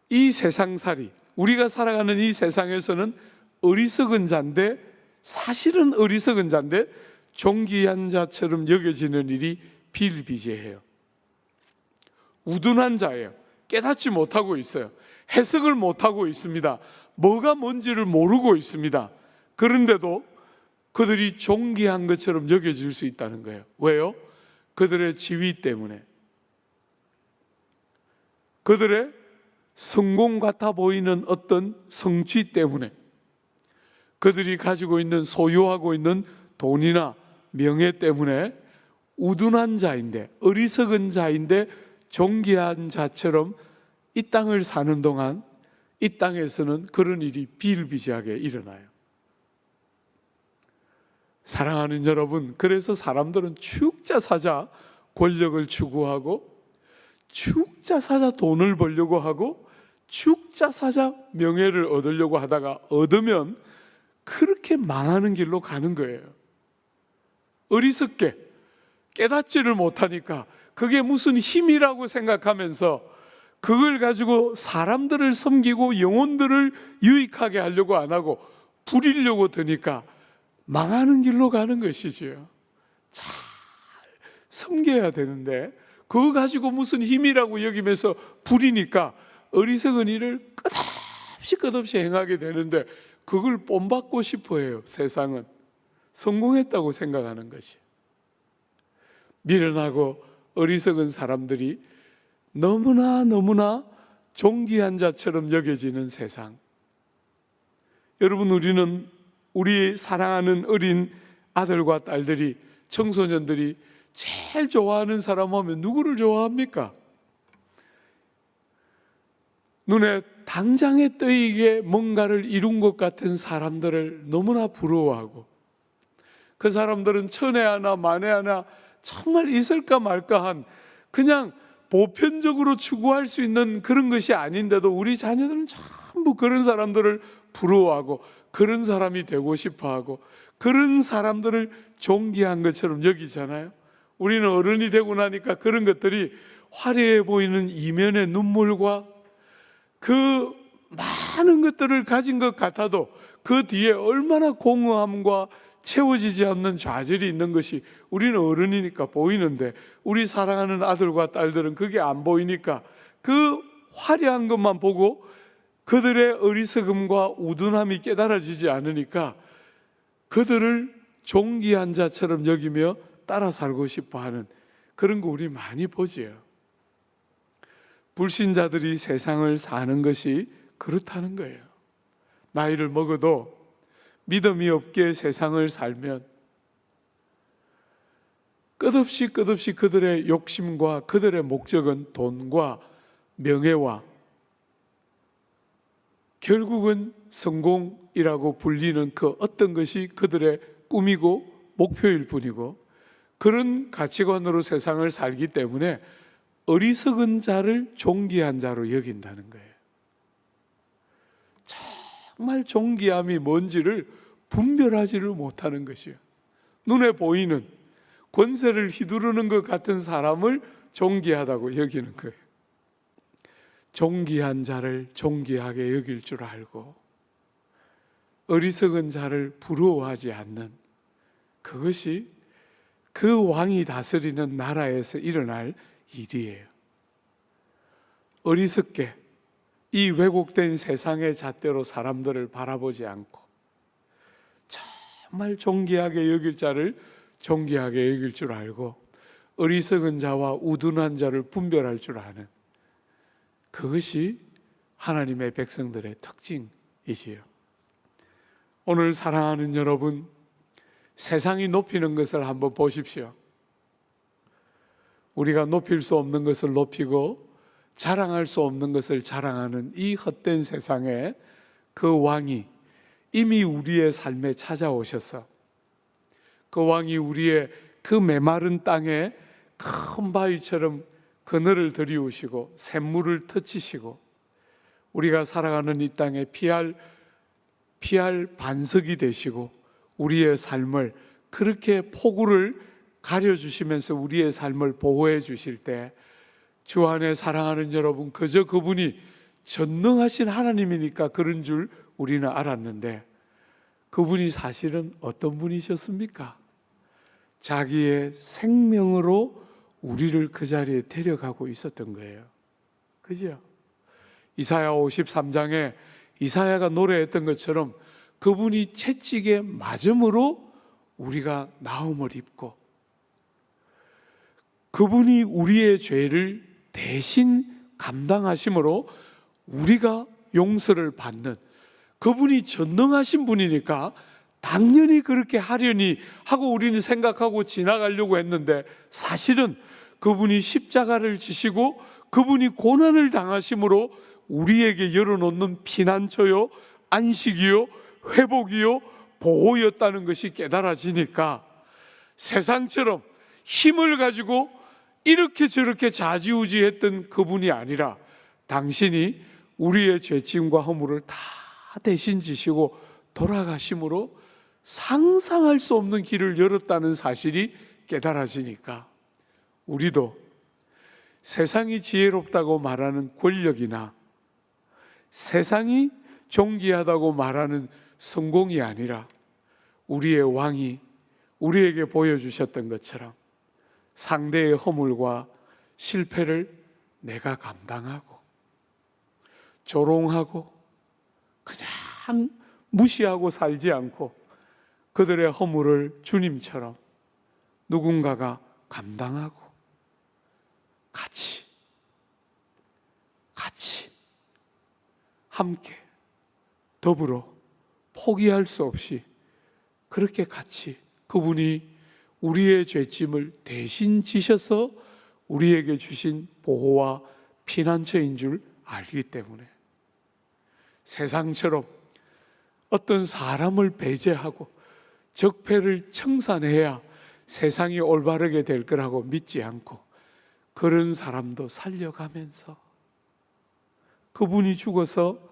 이 세상살이 우리가 살아가는 이 세상에서는 어리석은 자인데, 사실은 어리석은 자인데 존귀한 자처럼 여겨지는 일이 비일비재해요. 우둔한 자예요. 깨닫지 못하고 있어요. 해석을 못하고 있습니다. 뭐가 뭔지를 모르고 있습니다. 그런데도 그들이 존귀한 것처럼 여겨질 수 있다는 거예요. 왜요? 그들의 지위 때문에, 그들의 성공 같아 보이는 어떤 성취 때문에, 그들이 가지고 있는, 소유하고 있는 돈이나 명예 때문에 우둔한 자인데, 어리석은 자인데 존귀한 자처럼 이 땅을 사는 동안 이 땅에서는 그런 일이 비일비재하게 일어나요. 사랑하는 여러분, 그래서 사람들은 축자사자 권력을 추구하고, 축자사자 돈을 벌려고 하고, 축자사자 명예를 얻으려고 하다가 얻으면 그렇게 망하는 길로 가는 거예요. 어리석게 깨닫지를 못하니까 그게 무슨 힘이라고 생각하면서 그걸 가지고 사람들을 섬기고 영혼들을 유익하게 하려고 안 하고 부리려고 드니까 망하는 길로 가는 것이지요. 잘 섬겨야 되는데 그거 가지고 무슨 힘이라고 여기면서 부리니까 어리석은 일을 끝없이 행하게 되는데, 그걸 본받고 싶어 해요. 세상은 성공했다고 생각하는 것이. 미련하고 어리석은 사람들이 너무나 존귀한 자처럼 여겨지는 세상. 여러분, 우리는 우리 사랑하는 어린 아들과 딸들이, 청소년들이 제일 좋아하는 사람 하면 누구를 좋아합니까? 눈에 당장에 떠이게 뭔가를 이룬 것 같은 사람들을 너무나 부러워하고, 그 사람들은 천에 하나 만에 하나 정말 있을까 말까 한, 그냥 보편적으로 추구할 수 있는 그런 것이 아닌데도 우리 자녀들은 전부 그런 사람들을 부러워하고 그런 사람이 되고 싶어하고 그런 사람들을 존귀한 것처럼 여기잖아요. 우리는 어른이 되고 나니까 그런 것들이 화려해 보이는 이면의 눈물과 그 많은 것들을 가진 것 같아도 그 뒤에 얼마나 공허함과 채워지지 않는 좌절이 있는 것이 우리는 어른이니까 보이는데, 우리 사랑하는 아들과 딸들은 그게 안 보이니까 그 화려한 것만 보고 그들의 어리석음과 우둔함이 깨달아지지 않으니까 그들을 존귀한 자처럼 여기며 따라 살고 싶어하는 그런 거 우리 많이 보지요. 불신자들이 세상을 사는 것이 그렇다는 거예요. 나이를 먹어도 믿음이 없게 세상을 살면 끝없이 그들의 욕심과 그들의 목적은 돈과 명예와 결국은 성공이라고 불리는 그 어떤 것이 그들의 꿈이고 목표일 뿐이고, 그런 가치관으로 세상을 살기 때문에 어리석은 자를 존귀한 자로 여긴다는 거예요. 정말 존귀함이 뭔지를 분별하지를 못하는 것이요. 눈에 보이는 권세를 휘두르는 것 같은 사람을 존귀하다고 여기는 거예요. 존귀한 자를 존귀하게 여길 줄 알고 어리석은 자를 부러워하지 않는, 그것이 그 왕이 다스리는 나라에서 일어날 일이에요. 어리석게 이 왜곡된 세상의 잣대로 사람들을 바라보지 않고 정말 존귀하게 여길 자를 존귀하게 여길 줄 알고 어리석은 자와 우둔한 자를 분별할 줄 아는, 그것이 하나님의 백성들의 특징이지요. 오늘 사랑하는 여러분, 세상이 높이는 것을 한번 보십시오. 우리가 높일 수 없는 것을 높이고 자랑할 수 없는 것을 자랑하는 이 헛된 세상에 그 왕이 이미 우리의 삶에 찾아오셔서 그 왕이 우리의 그 메마른 땅에 큰 바위처럼 그늘을 들이우시고 샘물을 터치시고 우리가 살아가는 이 땅에 피할 반석이 되시고 우리의 삶을 그렇게 폭우를 가려주시면서 우리의 삶을 보호해 주실 때 주 안에 사랑하는 여러분, 그저 그분이 전능하신 하나님이니까 그런 줄 우리는 알았는데 그분이 사실은 어떤 분이셨습니까? 자기의 생명으로 우리를 그 자리에 데려가고 있었던 거예요. 그죠? 이사야 53장에 이사야가 노래했던 것처럼 그분이 채찍에 맞음으로 우리가 나음을 입고 그분이 우리의 죄를 대신 감당하심으로 우리가 용서를 받는, 그분이 전능하신 분이니까 당연히 그렇게 하려니 하고 우리는 생각하고 지나가려고 했는데 사실은 그분이 십자가를 지시고 그분이 고난을 당하심으로 우리에게 열어놓는 피난처요, 안식이요, 회복이요, 보호였다는 것이 깨달아지니까 세상처럼 힘을 가지고 이렇게 저렇게 좌지우지했던 그분이 아니라 당신이 우리의 죄짐과 허물을 다 대신 지시고 돌아가심으로 상상할 수 없는 길을 열었다는 사실이 깨달아지니까 우리도 세상이 지혜롭다고 말하는 권력이나 세상이 존귀하다고 말하는 성공이 아니라 우리의 왕이 우리에게 보여주셨던 것처럼 상대의 허물과 실패를 내가 감당하고 조롱하고 그냥 무시하고 살지 않고 그들의 허물을 주님처럼 누군가가 감당하고 같이 함께 더불어 포기할 수 없이 그렇게 같이 그분이 우리의 죄짐을 대신 지셔서 우리에게 주신 보호와 피난처인 줄 알기 때문에 세상처럼 어떤 사람을 배제하고 적폐를 청산해야 세상이 올바르게 될 거라고 믿지 않고 그런 사람도 살려가면서 그분이 죽어서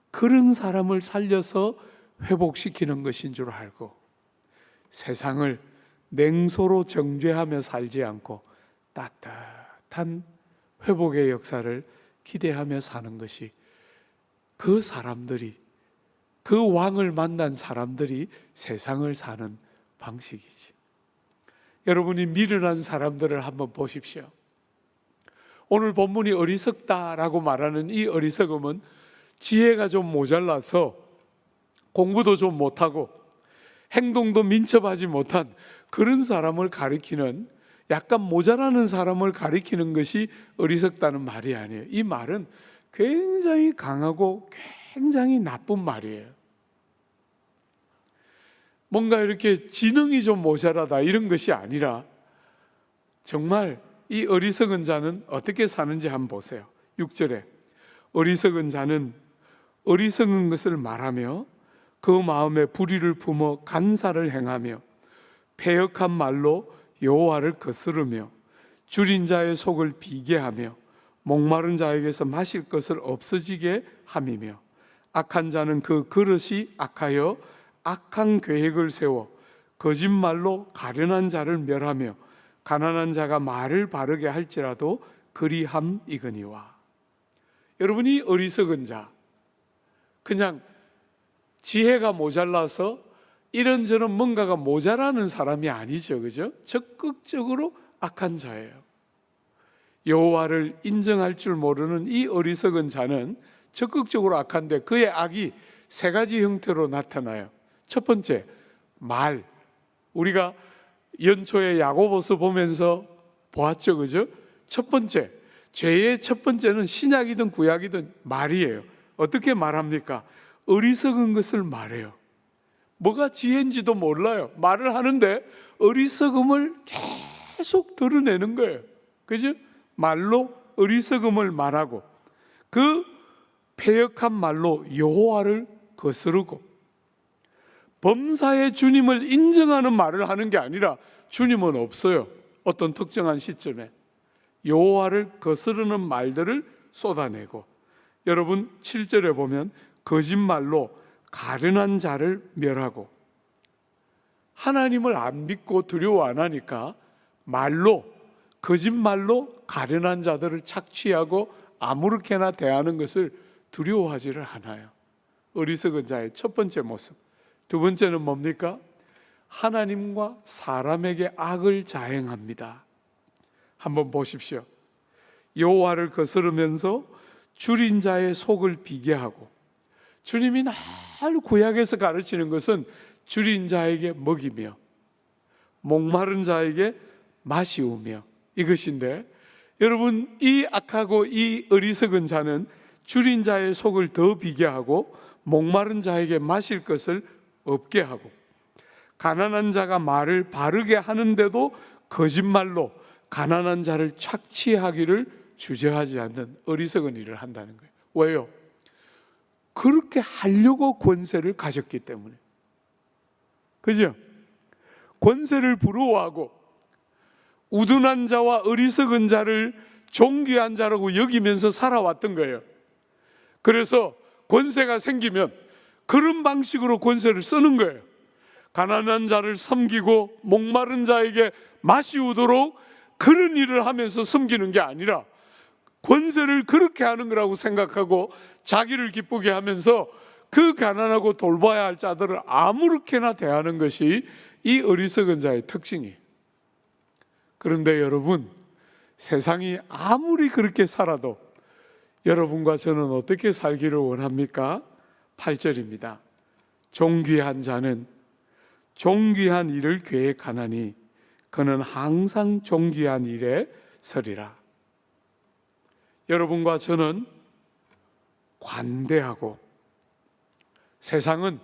그런 사람을 살려서 회복시키는 것인 줄 알고 세상을 냉소로 정죄하며 살지 않고 따뜻한 회복의 역사를 기대하며 사는 것이 그 사람들이, 그 왕을 만난 사람들이 세상을 사는 방식이지. 여러분이 미련한 사람들을 한번 보십시오. 오늘 본문이 어리석다라고 말하는 이 어리석음은 지혜가 좀 모자라서 공부도 좀 못하고 행동도 민첩하지 못한 그런 사람을 가리키는, 약간 모자라는 사람을 가리키는 것이 어리석다는 말이 아니에요. 이 말은 굉장히 강하고 굉장히 나쁜 말이에요. 뭔가 이렇게 지능이 좀 모자라다 이런 것이 아니라 정말 이 어리석은 자는 어떻게 사는지 한번 보세요. 6절에 어리석은 자는 어리석은 것을 말하며 그 마음에 불의를 품어 간사를 행하며 패역한 말로 여호와를 거스르며 줄인 자의 속을 비게 하며 목마른 자에게서 마실 것을 없어지게 함이며 악한 자는 그 그릇이 악하여 악한 계획을 세워 거짓말로 가련한 자를 멸하며 가난한 자가 말을 바르게 할지라도 그리함이거니와. 여러분이 어리석은 자, 그냥 지혜가 모자라서 이런저런 뭔가가 모자라는 사람이 아니죠, 그죠? 적극적으로 악한 자예요. 여호와를 인정할 줄 모르는 이 어리석은 자는 적극적으로 악한데 그의 악이 세 가지 형태로 나타나요. 첫 번째, 말. 우리가 연초에 야고보서 보면서 보았죠, 그죠? 첫 번째, 죄의 첫 번째는 신약이든 구약이든 말이에요. 어떻게 말합니까? 어리석은 것을 말해요. 뭐가 지혜인지도 몰라요. 말을 하는데 어리석음을 계속 드러내는 거예요. 그죠? 말로 어리석음을 말하고 그 패역한 말로 여호와를 거스르고 범사의 주님을 인정하는 말을 하는 게 아니라 주님은 없어요. 어떤 특정한 시점에 여호와를 거스르는 말들을 쏟아내고 여러분 7절에 보면 거짓말로 가련한 자를 멸하고 하나님을 안 믿고 두려워 안 하니까 말로 거짓말로 가련한 자들을 착취하고 아무렇게나 대하는 것을 두려워하지를 않아요. 어리석은 자의 첫 번째 모습. 두 번째는 뭡니까? 하나님과 사람에게 악을 자행합니다. 한번 보십시오. 여호와를 거스르면서 줄인 자의 속을 비게 하고, 주님이 늘 구약에서 가르치는 것은 줄인 자에게 먹이며 목마른 자에게 마시우며 이것인데, 여러분, 이 악하고 이 어리석은 자는 줄인 자의 속을 더 비게 하고 목마른 자에게 마실 것을 없게 하고, 가난한 자가 말을 바르게 하는데도 거짓말로 가난한 자를 착취하기를 주저하지 않는 어리석은 일을 한다는 거예요. 왜요? 그렇게 하려고 권세를 가졌기 때문에. 그죠? 권세를 부러워하고 우둔한 자와 어리석은 자를 존귀한 자라고 여기면서 살아왔던 거예요. 그래서 권세가 생기면 그런 방식으로 권세를 쓰는 거예요. 가난한 자를 섬기고 목마른 자에게 마시우도록 그런 일을 하면서 섬기는 게 아니라 권세를 그렇게 하는 거라고 생각하고 자기를 기쁘게 하면서 그 가난하고 돌봐야 할 자들을 아무렇게나 대하는 것이 이 어리석은 자의 특징이에요. 그런데 여러분, 세상이 아무리 그렇게 살아도 여러분과 저는 어떻게 살기를 원합니까? 8절입니다. 존귀한 자는 존귀한 일을 계획하나니 그는 항상 존귀한 일에 서리라. 여러분과 저는 관대하고, 세상은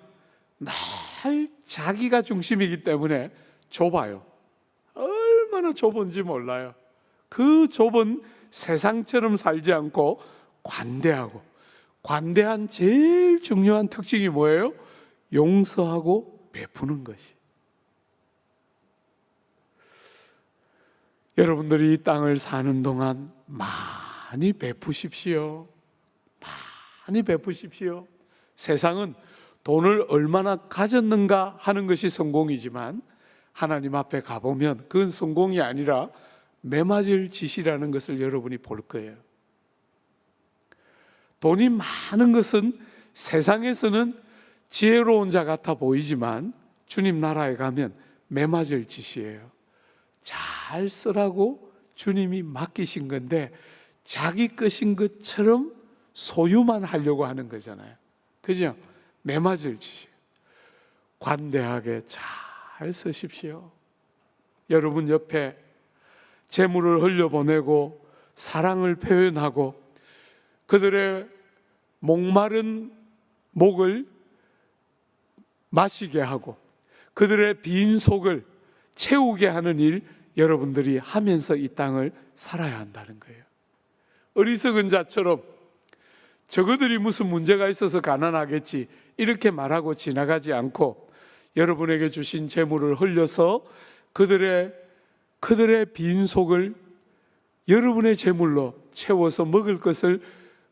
늘 자기가 중심이기 때문에 좁아요. 얼마나 좁은지 몰라요. 그 좁은 세상처럼 살지 않고 관대하고, 관대한 제일 중요한 특징이 뭐예요? 용서하고 베푸는 것이. 여러분들이 이 땅을 사는 동안 많이 베푸십시오. 많이 베푸십시오. 세상은 돈을 얼마나 가졌는가 하는 것이 성공이지만 하나님 앞에 가보면 그건 성공이 아니라 매맞을 짓이라는 것을 여러분이 볼 거예요. 돈이 많은 것은 세상에서는 지혜로운 자 같아 보이지만 주님 나라에 가면 매맞을 짓이에요. 잘 쓰라고 주님이 맡기신 건데 자기 것인 것처럼 소유만 하려고 하는 거잖아요. 그죠? 매맞을 짓이에요. 관대하게 잘 쓰십시오. 여러분 옆에 재물을 흘려보내고 사랑을 표현하고 그들의 목마른 목을 마시게 하고 그들의 빈 속을 채우게 하는 일 여러분들이 하면서 이 땅을 살아야 한다는 거예요. 어리석은 자처럼 저그들이 무슨 문제가 있어서 가난하겠지 이렇게 말하고 지나가지 않고 여러분에게 주신 재물을 흘려서 그들의 빈 속을 여러분의 재물로 채워서 먹을 것을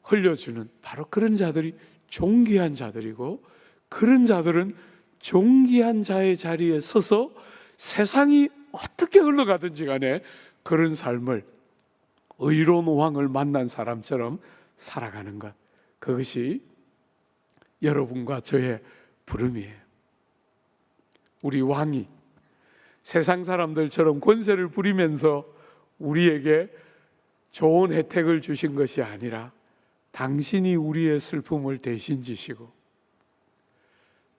흘려주는 바로 그런 자들이 존귀한 자들이고, 그런 자들은 존귀한 자의 자리에 서서 세상이 어떻게 흘러가든지 간에 그런 삶을 의로운 왕을 만난 사람처럼 살아가는 것, 그것이 여러분과 저의 부름이에요. 우리 왕이 세상 사람들처럼 권세를 부리면서 우리에게 좋은 혜택을 주신 것이 아니라 당신이 우리의 슬픔을 대신 지시고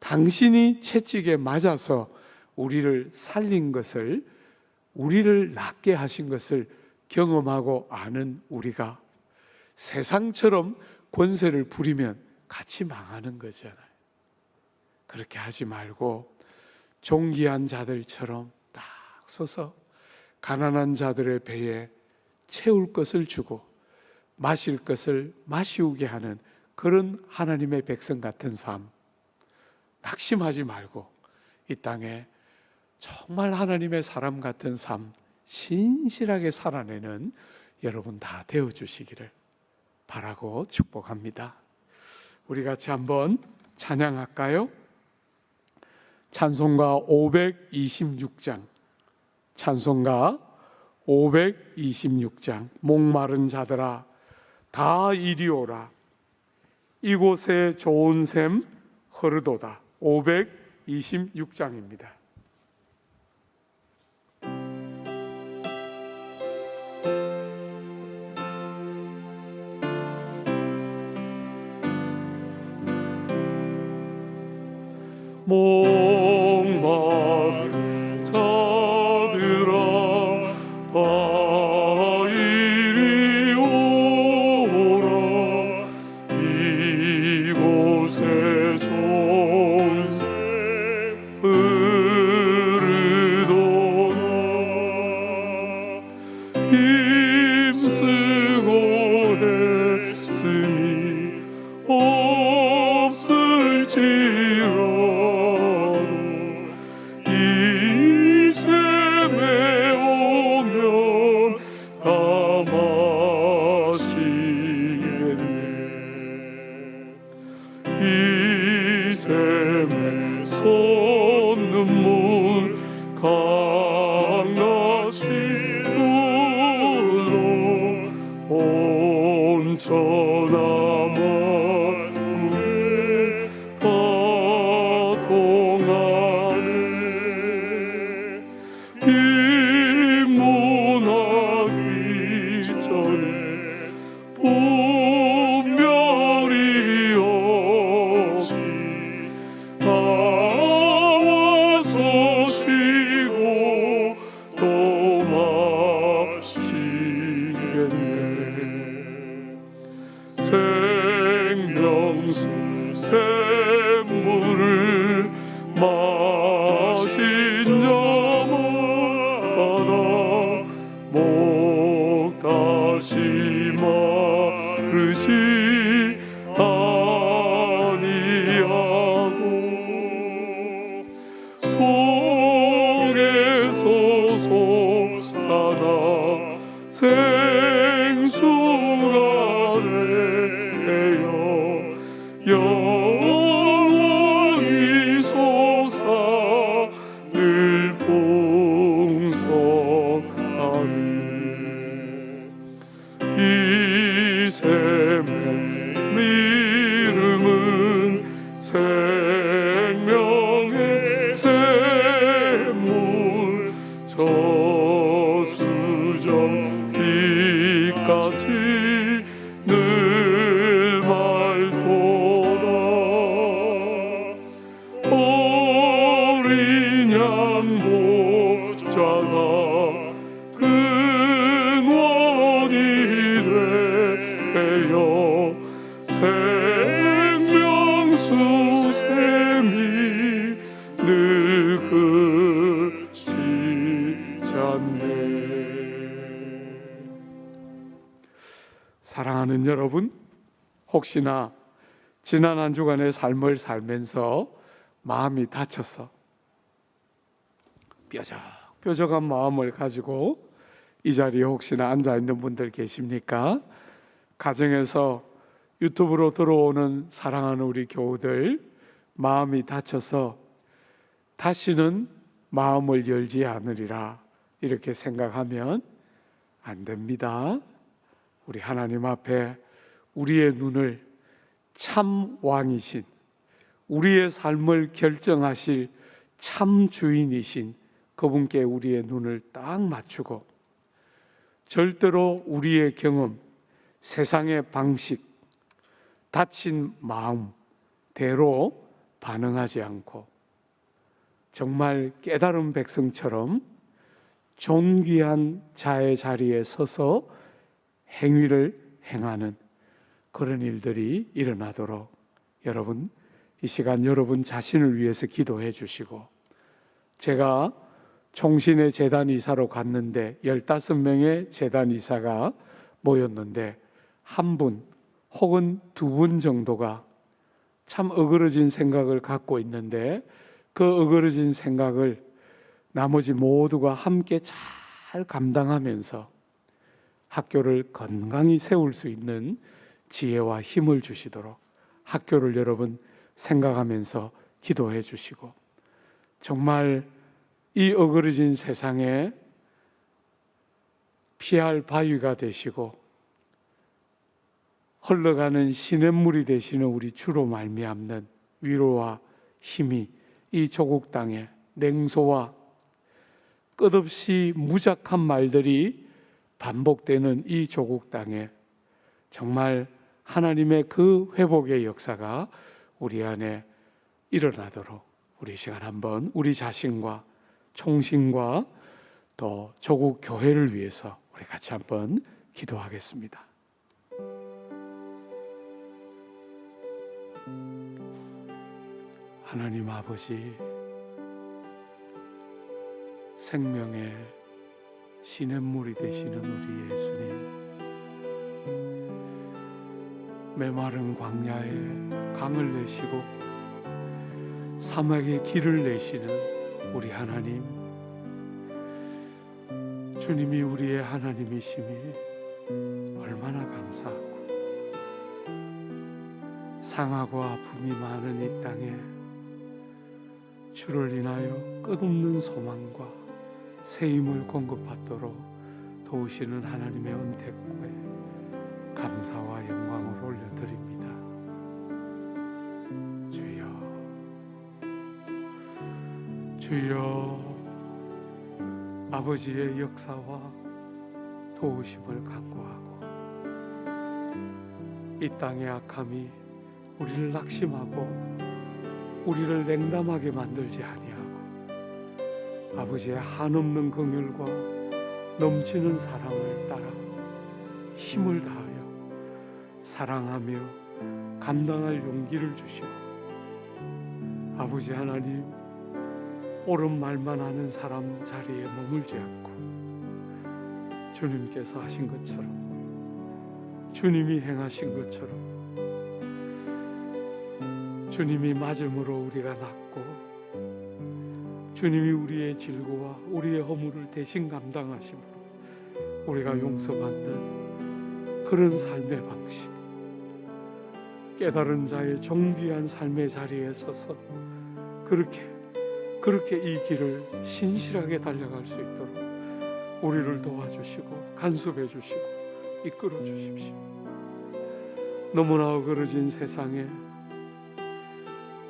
당신이 채찍에 맞아서 우리를 살린 것을, 우리를 낫게 하신 것을 경험하고 아는 우리가 세상처럼 권세를 부리면 같이 망하는 거잖아요. 그렇게 하지 말고 존귀한 자들처럼 딱 서서 가난한 자들의 배에 채울 것을 주고 마실 것을 마시우게 하는 그런 하나님의 백성 같은 삶, 낙심하지 말고 이 땅에 정말 하나님의 사람 같은 삶 신실하게 살아내는 여러분 다 되어주시기를 바라고 축복합니다. 우리 같이 한번 찬양할까요? 찬송가 526장, 찬송가 526장. 목마른 자들아 다 이리 오라, 이곳에 좋은 샘 흐르도다 526장입니다. 목마른 자들아 다 이리 오라 이곳에 좋은 샘 흐르도다 힘쓰고 했으니 없을지라 이 샘에 오면 다 마시겠네. 이 샘에 솟는물 강같이 흘러 온천하 만국의 파동하네. 입문하기 전에 분별이 없이 다 와서 쉬고 또 마시겠네. 생명수 샘물을 마신 자마다 목 다시 마르지 아니하고 속에서 솟아나 생수가 되어 영원히 솟아 늘 풍성하리. 이 샘의 이름은 생명의 샘물 저수정 빛까지 늘 맑도다. 어린 양 목자가 근원이 되어 생명수 샘이 늘 그치지 않네. 사랑하는 여러분, 혹시나 지난 한 주간의 삶을 살면서 마음이 다쳐서 뾰족한 마음을 가지고 이 자리에 혹시나 앉아 있는 분들 계십니까? 가정에서 유튜브로 들어오는 사랑하는 우리 교우들, 마음이 다쳐서 다시는 마음을 열지 않으리라 이렇게 생각하면 안 됩니다. 우리 하나님 앞에 우리의 눈을 참 왕이신, 우리의 삶을 결정하실 참 주인이신 그분께 우리의 눈을 딱 맞추고 절대로 우리의 경험, 세상의 방식, 다친 마음대로 반응하지 않고 정말 깨달은 백성처럼 존귀한 자의 자리에 서서 행위를 행하는 그런 일들이 일어나도록 여러분 이 시간 여러분 자신을 위해서 기도해 주시고, 제가 총신의 재단 이사로 갔는데 15명의 재단 이사가 모였는데 한 분 혹은 두 분 정도가 참 어그러진 생각을 갖고 있는데 그 어그러진 생각을 나머지 모두가 함께 잘 감당하면서 학교를 건강히 세울 수 있는 지혜와 힘을 주시도록 학교를 여러분 생각하면서 기도해 주시고, 정말 이 어그러진 세상에 피할 바위가 되시고 흘러가는 시냇물이 되시는 우리 주로 말미암는 위로와 힘이 이 조국 땅에 냉소와 끝없이 무작한 말들이 반복되는 이 조국 땅에 정말 하나님의 그 회복의 역사가 우리 안에 일어나도록 우리 시간 한번 우리 자신과 총신과 또 조국 교회를 위해서 우리 같이 한번 기도하겠습니다. 하나님 아버지, 생명의 시냇물이 되시는 우리 예수님, 메마른 광야에 강을 내시고 사막에 길을 내시는 우리 하나님, 주님이 우리의 하나님이심이 얼마나 감사하고 상하고 아픔이 많은 이 땅에 주를 인하여 끝없는 소망과 새 힘을 공급받도록 도우시는 하나님의 은택에 감사와 영광을 올려드립니다. 주여, 아버지의 역사와 도우심을 간구하고 이 땅의 악함이 우리를 낙심하고 우리를 냉담하게 만들지 아니하고 아버지의 한없는 긍휼과 넘치는 사랑을 따라 힘을 다하여 사랑하며 감당할 용기를 주시고 아버지 하나님, 옳은 말만 하는 사람 자리에 머물지 않고 주님께서 하신 것처럼, 주님이 행하신 것처럼 주님이 맞음으로 우리가 낫고 주님이 우리의 질고와 우리의 허물을 대신 감당하심으로 우리가 용서받는 그런 삶의 방식, 깨달은 자의 정귀한 삶의 자리에 서서 그렇게 이 길을 신실하게 달려갈 수 있도록 우리를 도와주시고 간섭해 주시고 이끌어 주십시오. 너무나 어그러진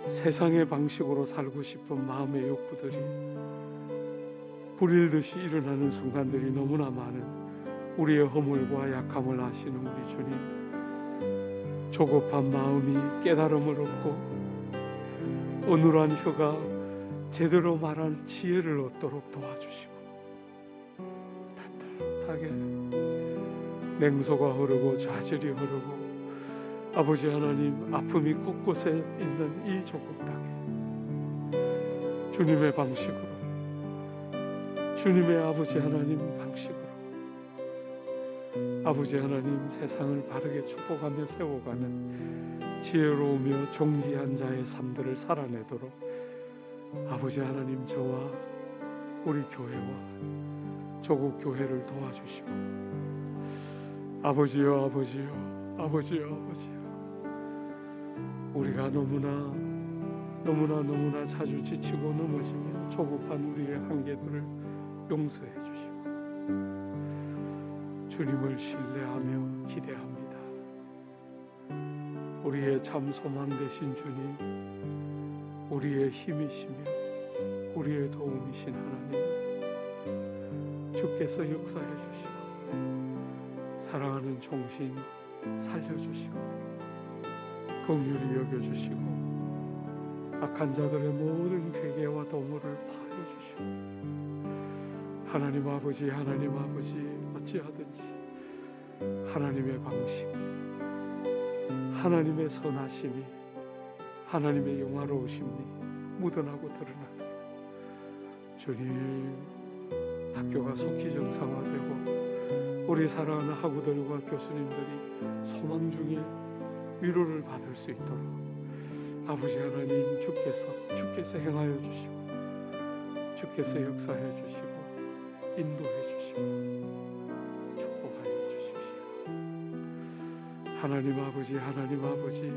세상의 방식으로 살고 싶은 마음의 욕구들이 불일듯이 일어나는 순간들이 너무나 많은 우리의 허물과 약함을 아시는 우리 주님, 조급한 마음이 깨달음을 얻고 어눌한 혀가 제대로 말할 지혜를 얻도록 도와주시고 따뜻하게 냉소가 흐르고 좌절이 흐르고 아버지 하나님, 아픔이 곳곳에 있는 이 조국 땅에 주님의 방식으로, 주님의 아버지 하나님 방식으로 아버지 하나님, 세상을 바르게 축복하며 세워가는 지혜로우며 존귀한 자의 삶들을 살아내도록 아버지 하나님, 저와 우리 교회와 조국 교회를 도와주시고 아버지여, 우리가 너무나 자주 지치고 넘어지며 조급한 우리의 한계들을 용서해 주시고 주님을 신뢰하며 기대합니다. 우리의 참 소망 되신 주님, 우리의 힘이시며 우리의 도움이신 하나님, 주께서 역사해 주시고 사랑하는 종신 살려주시고 긍휼히 여겨주시고 악한 자들의 모든 괴계와 도모를 파해주시고 하나님 아버지 어찌하든지 하나님의 방식, 하나님의 선하심이, 하나님의 영화로우심이 묻어나고 드러나도록 주님, 학교가 속히 정상화되고 우리 사랑하는 학우들과 교수님들이 소망 중에 위로를 받을 수 있도록 아버지 하나님, 주께서 행하여 주시고 주께서 역사해 주시고 인도해 주시고 축복하여 주십시오. 하나님 아버지,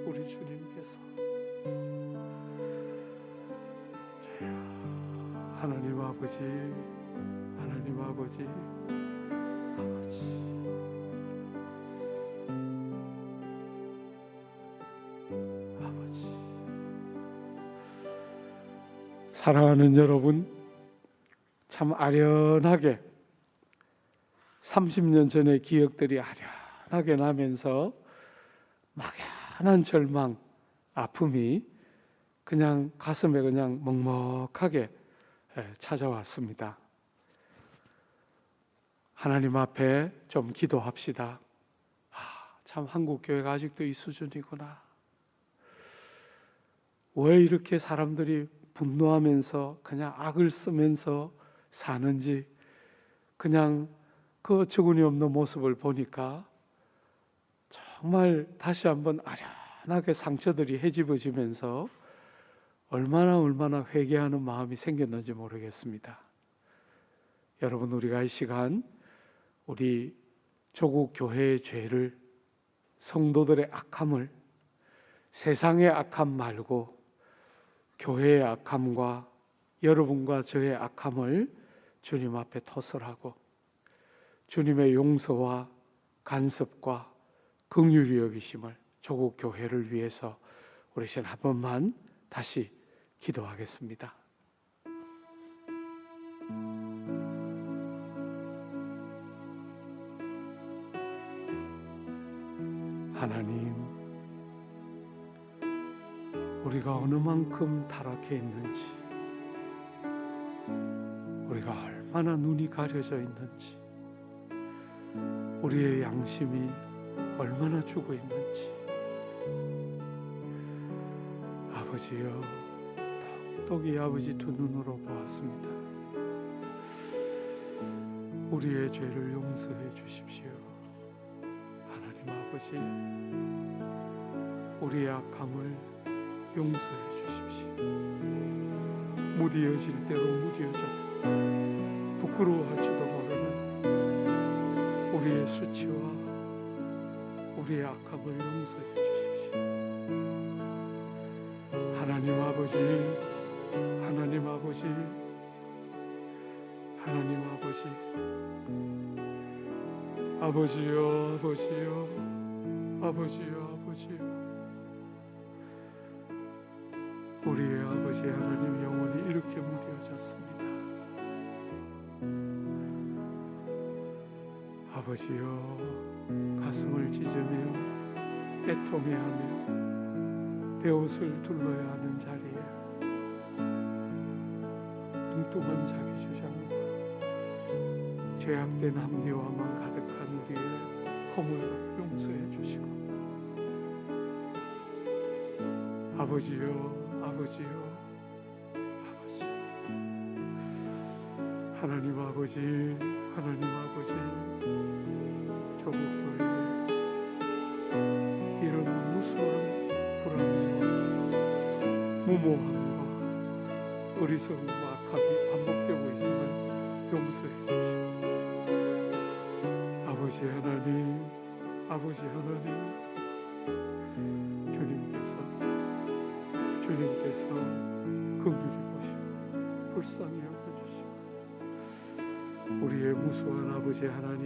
우리 주님께서 하나님 아버지 사랑하는 여러분, 참 아련하게 30년 전의 기억들이 아련하게 나면서 막연한 절망, 아픔이 그냥 가슴에 그냥 먹먹하게 찾아왔습니다. 하나님 앞에 좀 기도합시다. 참 한국 교회가 아직도 이 수준이구나. 왜 이렇게 사람들이 분노하면서 그냥 악을 쓰면서 사는지, 그냥 그 어처구니 없는 모습을 보니까 정말 다시 한번 아련하게 상처들이 헤집어지면서 얼마나 회개하는 마음이 생겼는지 모르겠습니다. 여러분, 우리가 이 시간 우리 조국 교회의 죄를, 성도들의 악함을, 세상의 악함 말고 교회의 악함과 여러분과 저의 악함을 주님 앞에 토설하고 주님의 용서와 간섭과 긍휼히 여기심을 조국 교회를 위해서 우리 시간 한 번만 다시 기도하겠습니다. 하나님, 우리가 어느 만큼 타락해 있는지, 우리가 얼마나 눈이 가려져 있는지, 우리의 양심이 얼마나 죽어 있는지, 아버지여, 똑똑히 아버지 두 눈으로 보았습니다. 우리의 죄를 용서해 주십시오. 하나님 아버지, 우리의 악함을 용서해 주십시오. 무디어질 대로 무디어져서 부끄러워할지도 모르는 우리의 수치와 우리의 악함을 용서해 주십시오. 하나님 아버지, 하나님 아버지, 하나님 아버지, 아버지여, 아버지여, 아버지여, 아버지여, 우리의 아버지 하나님 영혼이 이렇게 무뎌졌습니다. 아버지여, 가슴을 찢으며 애통해하며 베옷을 둘러야 하는 자리에 엉뚱한 자기 주장과 죄악된 합리화만 가득한 우리의 허물을 용서해 주시고, 아버지여, 아버지여, 아버지, 하나님 아버지, 하나님 아버지, 조국 교회에 이런 무수한 불안과 무모함과 어리석음과 악함이 반복되고 있음을 용서해 주시고, 아버지 하나님, 아버지 하나님, 주님께서 긍휼히 보시고 불쌍히 여겨주시고, 우리의 무수한 아버지 하나님,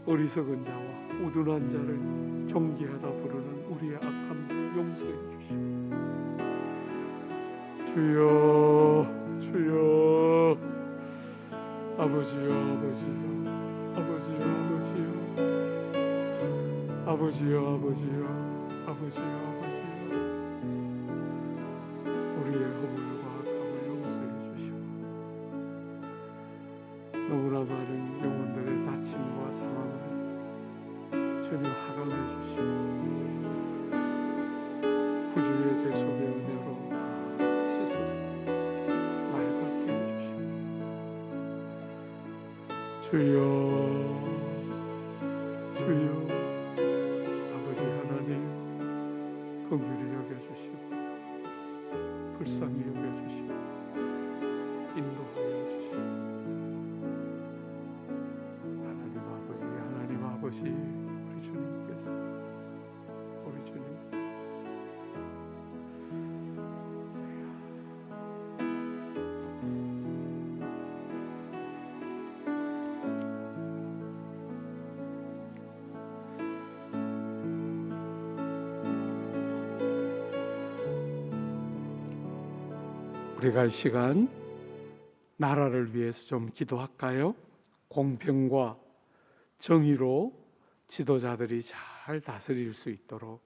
어리석은 자와 우둔한 자를 정죄하다 부르는 우리의 악함을 용서해 주시고, 주여, 주여, 아버지여, 아버지여, 아버지여, 아버지여, 아버지여, 아버지여, 아버지여, 우리의 허물과 악함을 용서해 주시고, 너무나 많은 영혼들의 다침과 상황을 주님 하강해 주시고, 구주의 대속의 은혜로 다 씻어서 맑게 해 주시고, 주여, 주여, 아버지 하나님, 긍휼히 여겨주시고 불쌍히 여겨주시고 인도하여 주시옵소서. 하나님 아버지, 하나님 아버지, 우리 주님께서 우리가 이 시간 나라를 위해서 좀 기도할까요? 공평과 정의로 지도자들이 잘 다스릴 수 있도록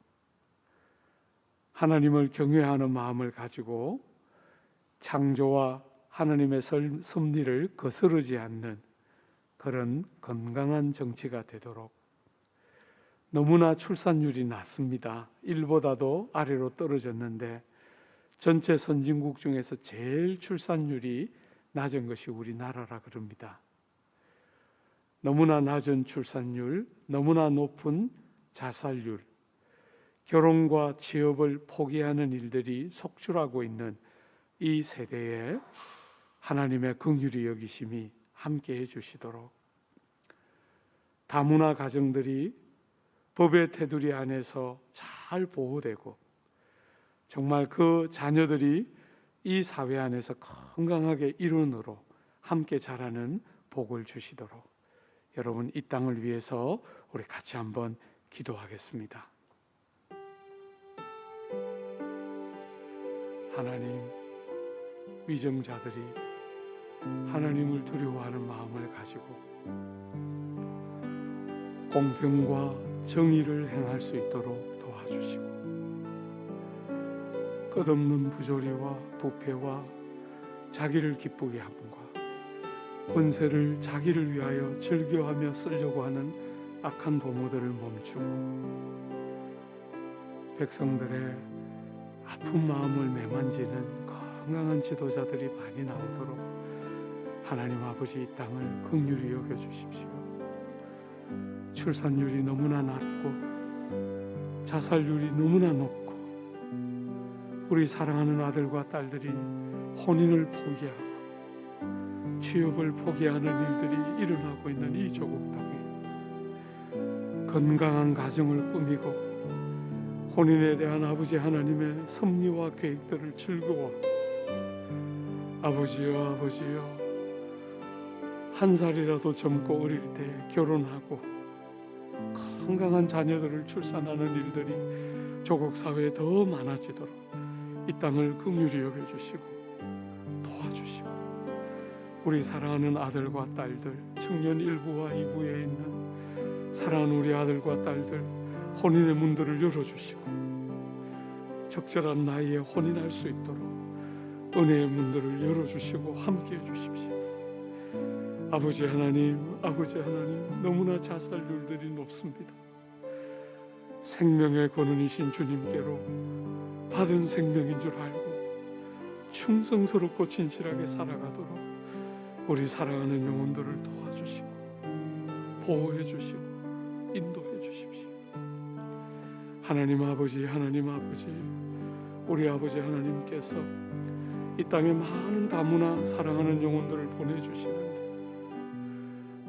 하나님을 경외하는 마음을 가지고 창조와 하나님의 섭리를 거스르지 않는 그런 건강한 정치가 되도록. 너무나 출산율이 낮습니다. 1보다도 아래로 떨어졌는데 전체 선진국 중에서 제일 출산율이 낮은 것이 우리나라라 그럽니다. 너무나 낮은 출산율, 너무나 높은 자살률, 결혼과 취업을 포기하는 일들이 속출하고 있는 이 세대에 하나님의 긍휼히 여기심이 함께해 주시도록, 다문화 가정들이 법의 테두리 안에서 잘 보호되고 정말 그 자녀들이 이 사회 안에서 건강하게 일원으로 함께 자라는 복을 주시도록, 여러분 이 땅을 위해서 우리 같이 한번 기도하겠습니다. 하나님, 위정자들이 하나님을 두려워하는 마음을 가지고 공평과 정의를 행할 수 있도록 도와주시고, 끝없는 부조리와 부패와 자기를 기쁘게 함과 권세를 자기를 위하여 즐겨하며 쓰려고 하는 악한 도모들을 멈추고 백성들의 아픈 마음을 매만지는 건강한 지도자들이 많이 나오도록 하나님 아버지 이 땅을 긍휼히 여겨주십시오. 출산율이 너무나 낮고 자살률이 너무나 높고 우리 사랑하는 아들과 딸들이 혼인을 포기하고 취업을 포기하는 일들이 일어나고 있는 이 조국 땅에 건강한 가정을 꾸미고 혼인에 대한 아버지 하나님의 섭리와 계획들을 즐거워하고, 아버지여 한 살이라도 젊고 어릴 때 결혼하고 건강한 자녀들을 출산하는 일들이 조국 사회에 더 많아지도록 이 땅을 긍휼히 여겨주시고 도와주시고, 우리 사랑하는 아들과 딸들, 청년 1부와 2부에 있는 사랑하는 우리 아들과 딸들 혼인의 문들을 열어주시고 적절한 나이에 혼인할 수 있도록 은혜의 문들을 열어주시고 함께해 주십시오. 아버지 하나님 너무나 자살률들이 높습니다. 생명의 근원이신 주님께로 받은 생명인 줄 알고 충성스럽고 진실하게 살아가도록 우리 사랑하는 영혼들을 도와주시고 보호해 주시고 인도해 주십시오. 하나님 아버지 우리 아버지 하나님께서 이 땅에 많은 다문화 사랑하는 영혼들을 보내주시는데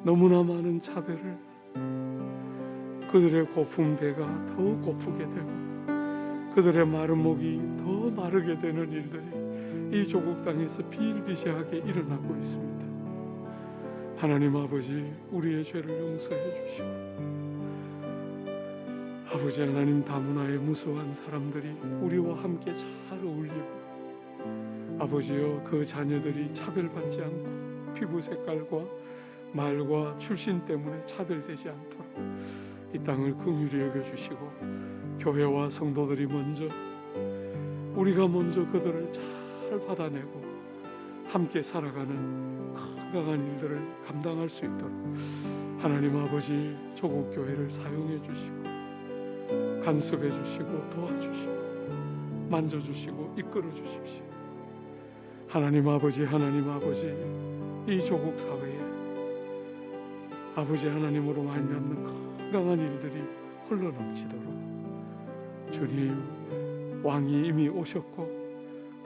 너무나 많은 차별을, 그들의 고픈 배가 더 고프게 되고 그들의 마른 목이 더 마르게 되는 일들이 이 조국 땅에서 비일비재하게 일어나고 있습니다. 하나님 아버지 우리의 죄를 용서해 주시고, 아버지 하나님 다문화의 무수한 사람들이 우리와 함께 잘 어울리고 아버지여 그 자녀들이 차별받지 않고 피부 색깔과 말과 출신 때문에 차별되지 않도록 이 땅을 긍휼히 여겨주시고, 교회와 성도들이 우리가 먼저 그들을 잘 받아내고 함께 살아가는 건강한 일들을 감당할 수 있도록 하나님 아버지 조국 교회를 사용해 주시고 간섭해 주시고 도와주시고 만져주시고 이끌어 주십시오. 하나님 아버지 이 조국 사회에 아버지 하나님으로 말미암는 건강한 일들이 흘러넘치도록 주님, 왕이 이미 오셨고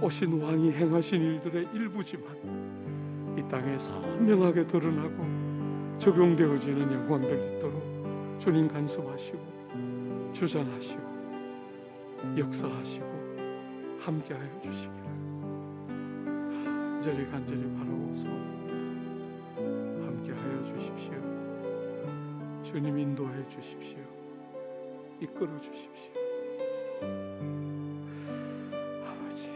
오신 왕이 행하신 일들의 일부지만 이 땅에 선명하게 드러나고 적용되어지는 영광들 있도록 주님 간섭하시고 주장하시고 역사하시고 함께하여 주시기를 간절히 바라고 소원합니다. 함께하여 주십시오. 주님 인도해 주십시오. 이끌어 주십시오. 아버지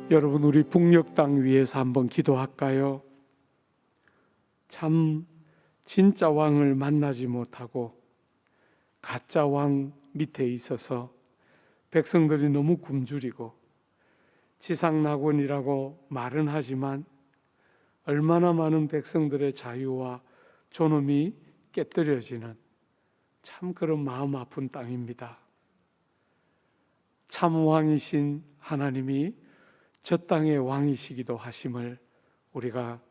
여러분, 우리 북녘 땅 위에서 한번 기도할까요? 참 진짜 왕을 만나지 못하고 가짜 왕 밑에 있어서 백성들이 너무 굶주리고 지상낙원이라고 말은 하지만 얼마나 많은 백성들의 자유와 존엄이 깨뜨려지는 참 그런 마음 아픈 땅입니다. 참 왕이신 하나님이 저 땅의 왕이시기도 하심을 우리가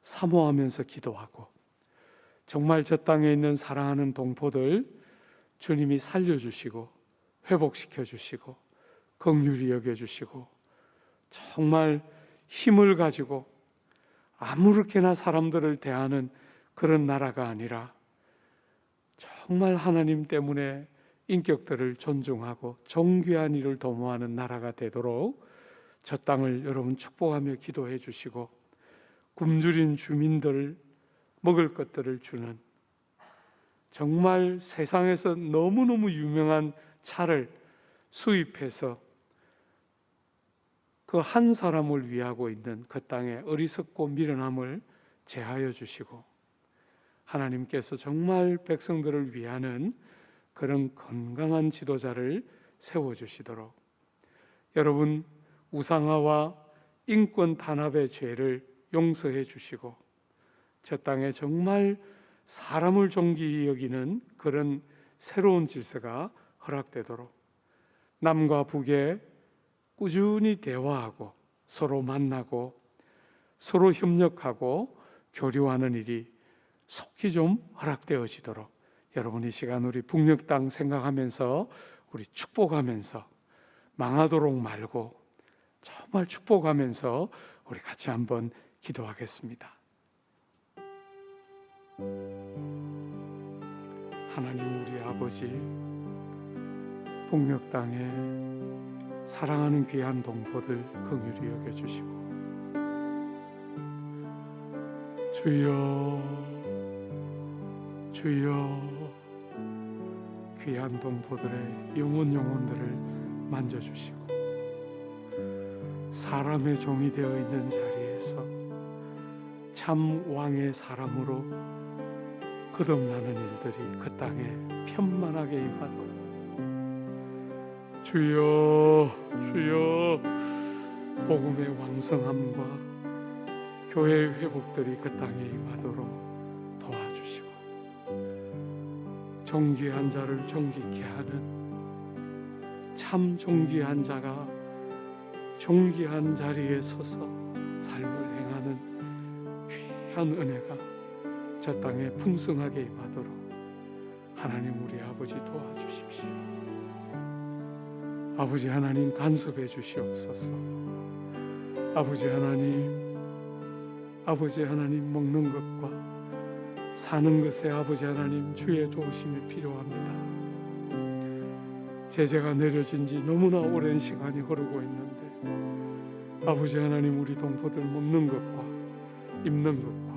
사모하면서 기도하고, 정말 저 땅에 있는 사랑하는 동포들 주님이 살려주시고 회복시켜 주시고 긍휼히 여겨주시고, 정말 힘을 가지고 아무렇게나 사람들을 대하는 그런 나라가 아니라 정말 하나님 때문에 인격들을 존중하고 존귀한 일을 도모하는 나라가 되도록 저 땅을 여러분 축복하며 기도해 주시고, 굶주린 주민들 먹을 것들을 주는, 정말 세상에서 너무너무 유명한 차를 수입해서 그 한 사람을 위하고 있는 그 땅의 어리석고 미련함을 제하여 주시고, 하나님께서 정말 백성들을 위하는 그런 건강한 지도자를 세워주시도록, 여러분 우상화와 인권 탄압의 죄를 용서해 주시고, 저 땅에 정말 사람을 존귀히 여기는 그런 새로운 질서가 허락되도록, 남과 북에 꾸준히 대화하고 서로 만나고 서로 협력하고 교류하는 일이 속히 좀 허락되어지도록, 여러분 이 시간 우리 북녘 땅 생각하면서 우리 축복하면서 망하도록 말고 정말 축복하면서 우리 같이 한번 기도하겠습니다. 하나님 우리 아버지, 북녘 땅에 사랑하는 귀한 동포들 긍휼히 여겨주시고, 주여 주여 귀한 동포들의 영혼들을 만져주시고, 사람의 종이 되어 있는 자리에서 참 왕의 사람으로 거듭나는 일들이 그 땅에 편만하게 임하도록, 주여 주여 복음의 왕성함과 교회의 회복들이 그 땅에 임하도록 도와주시고, 존귀한 자를 존귀케 하는 참 존귀한 자가 존귀한 자리에 서서 삶을 행하는 귀한 은혜가 저 땅에 풍성하게 임하도록 하나님 우리 아버지 도와주십시오. 아버지 하나님 간섭해 주시옵소서. 아버지 하나님 먹는 것과 사는 것에 아버지 하나님 주의 도우심이 필요합니다. 제재가 내려진 지 너무나 오랜 시간이 흐르고 있는데, 아버지 하나님 우리 동포들 먹는 것과 입는 것과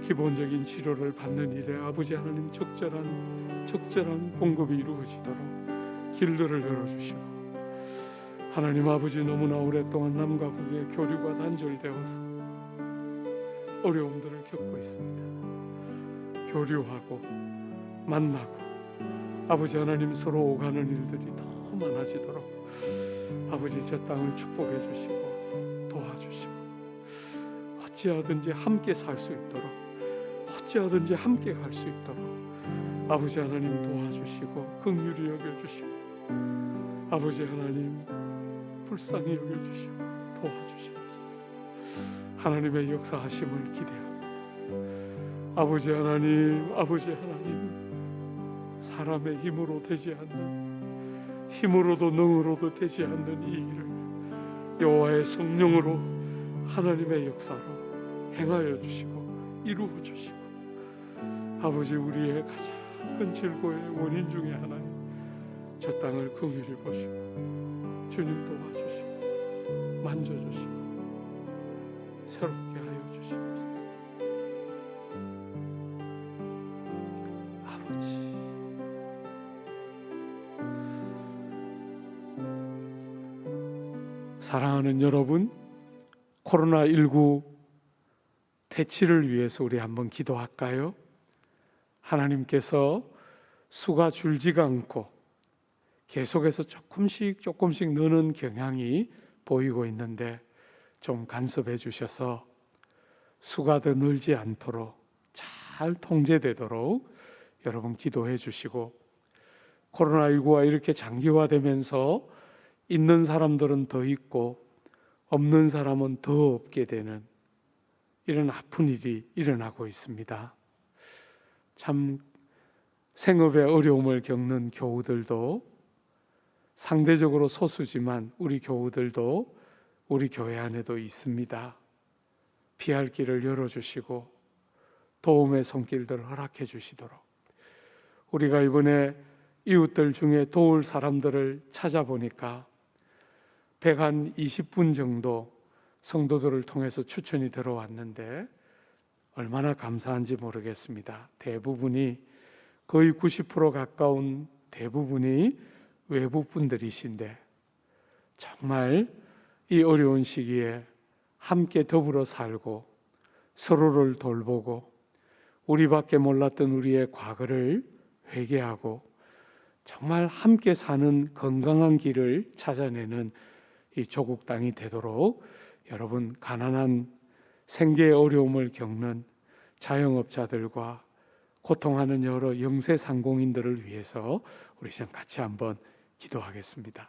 기본적인 치료를 받는 일에 아버지 하나님 적절한 공급이 이루어지도록 길들을 열어주시고, 하나님 아버지 너무나 오랫동안 남과 북의 교류가 단절되어서 어려움들을 겪고 있습니다. 교류하고 만나고 아버지 하나님 서로 오가는 일들이 더 많아지도록 아버지 저 땅을 축복해 주시고 도와주시고, 어찌하든지 함께 살 수 있도록, 어찌하든지 함께 갈 수 있도록 아버지 하나님 도와주시고 긍휼히 여겨주시고, 아버지 하나님 불쌍히 여겨주시고 도와주시옵소서. 하나님의 역사하심을 기대합니다. 아버지 하나님 사람의 힘으로 되지 않는, 힘으로도 능으로도 되지 않는 이 일을 여호와의 성령으로 하나님의 역사로 행하여 주시고 이루어 주시고, 아버지 우리의 가장 큰 즐거움의 원인 중에 하나인 저 땅을 긍휼히 보시고 주님 도와주시고 만져주시고 새롭게 하여 주시옵소서. 아버지 사랑하는 여러분, 코로나19 퇴치를 위해서 우리 한번 기도할까요? 하나님께서 수가 줄지가 않고 계속해서 조금씩 느는 경향이 보이고 있는데 좀 간섭해 주셔서 수가 더 늘지 않도록 잘 통제되도록 여러분 기도해 주시고, 코로나19가 이렇게 장기화되면서 있는 사람들은 더 있고 없는 사람은 더 없게 되는 이런 아픈 일이 일어나고 있습니다. 참 생업에 어려움을 겪는 교우들도 상대적으로 소수지만 우리 교우들도 우리 교회 안에도 있습니다. 피할 길을 열어주시고 도움의 손길들을 허락해 주시도록, 우리가 이번에 이웃들 중에 도울 사람들을 찾아보니까 120분 정도 성도들을 통해서 추천이 들어왔는데 얼마나 감사한지 모르겠습니다. 대부분이, 거의 90% 가까운 대부분이 외부 분들이신데 정말 이 어려운 시기에 함께 더불어 살고 서로를 돌보고 우리밖에 몰랐던 우리의 과거를 회개하고 정말 함께 사는 건강한 길을 찾아내는 이 조국 땅이 되도록 여러분, 가난한 생계의 어려움을 겪는 자영업자들과 고통하는 여러 영세 상공인들을 위해서 우리 시간 같이 한번 기도하겠습니다.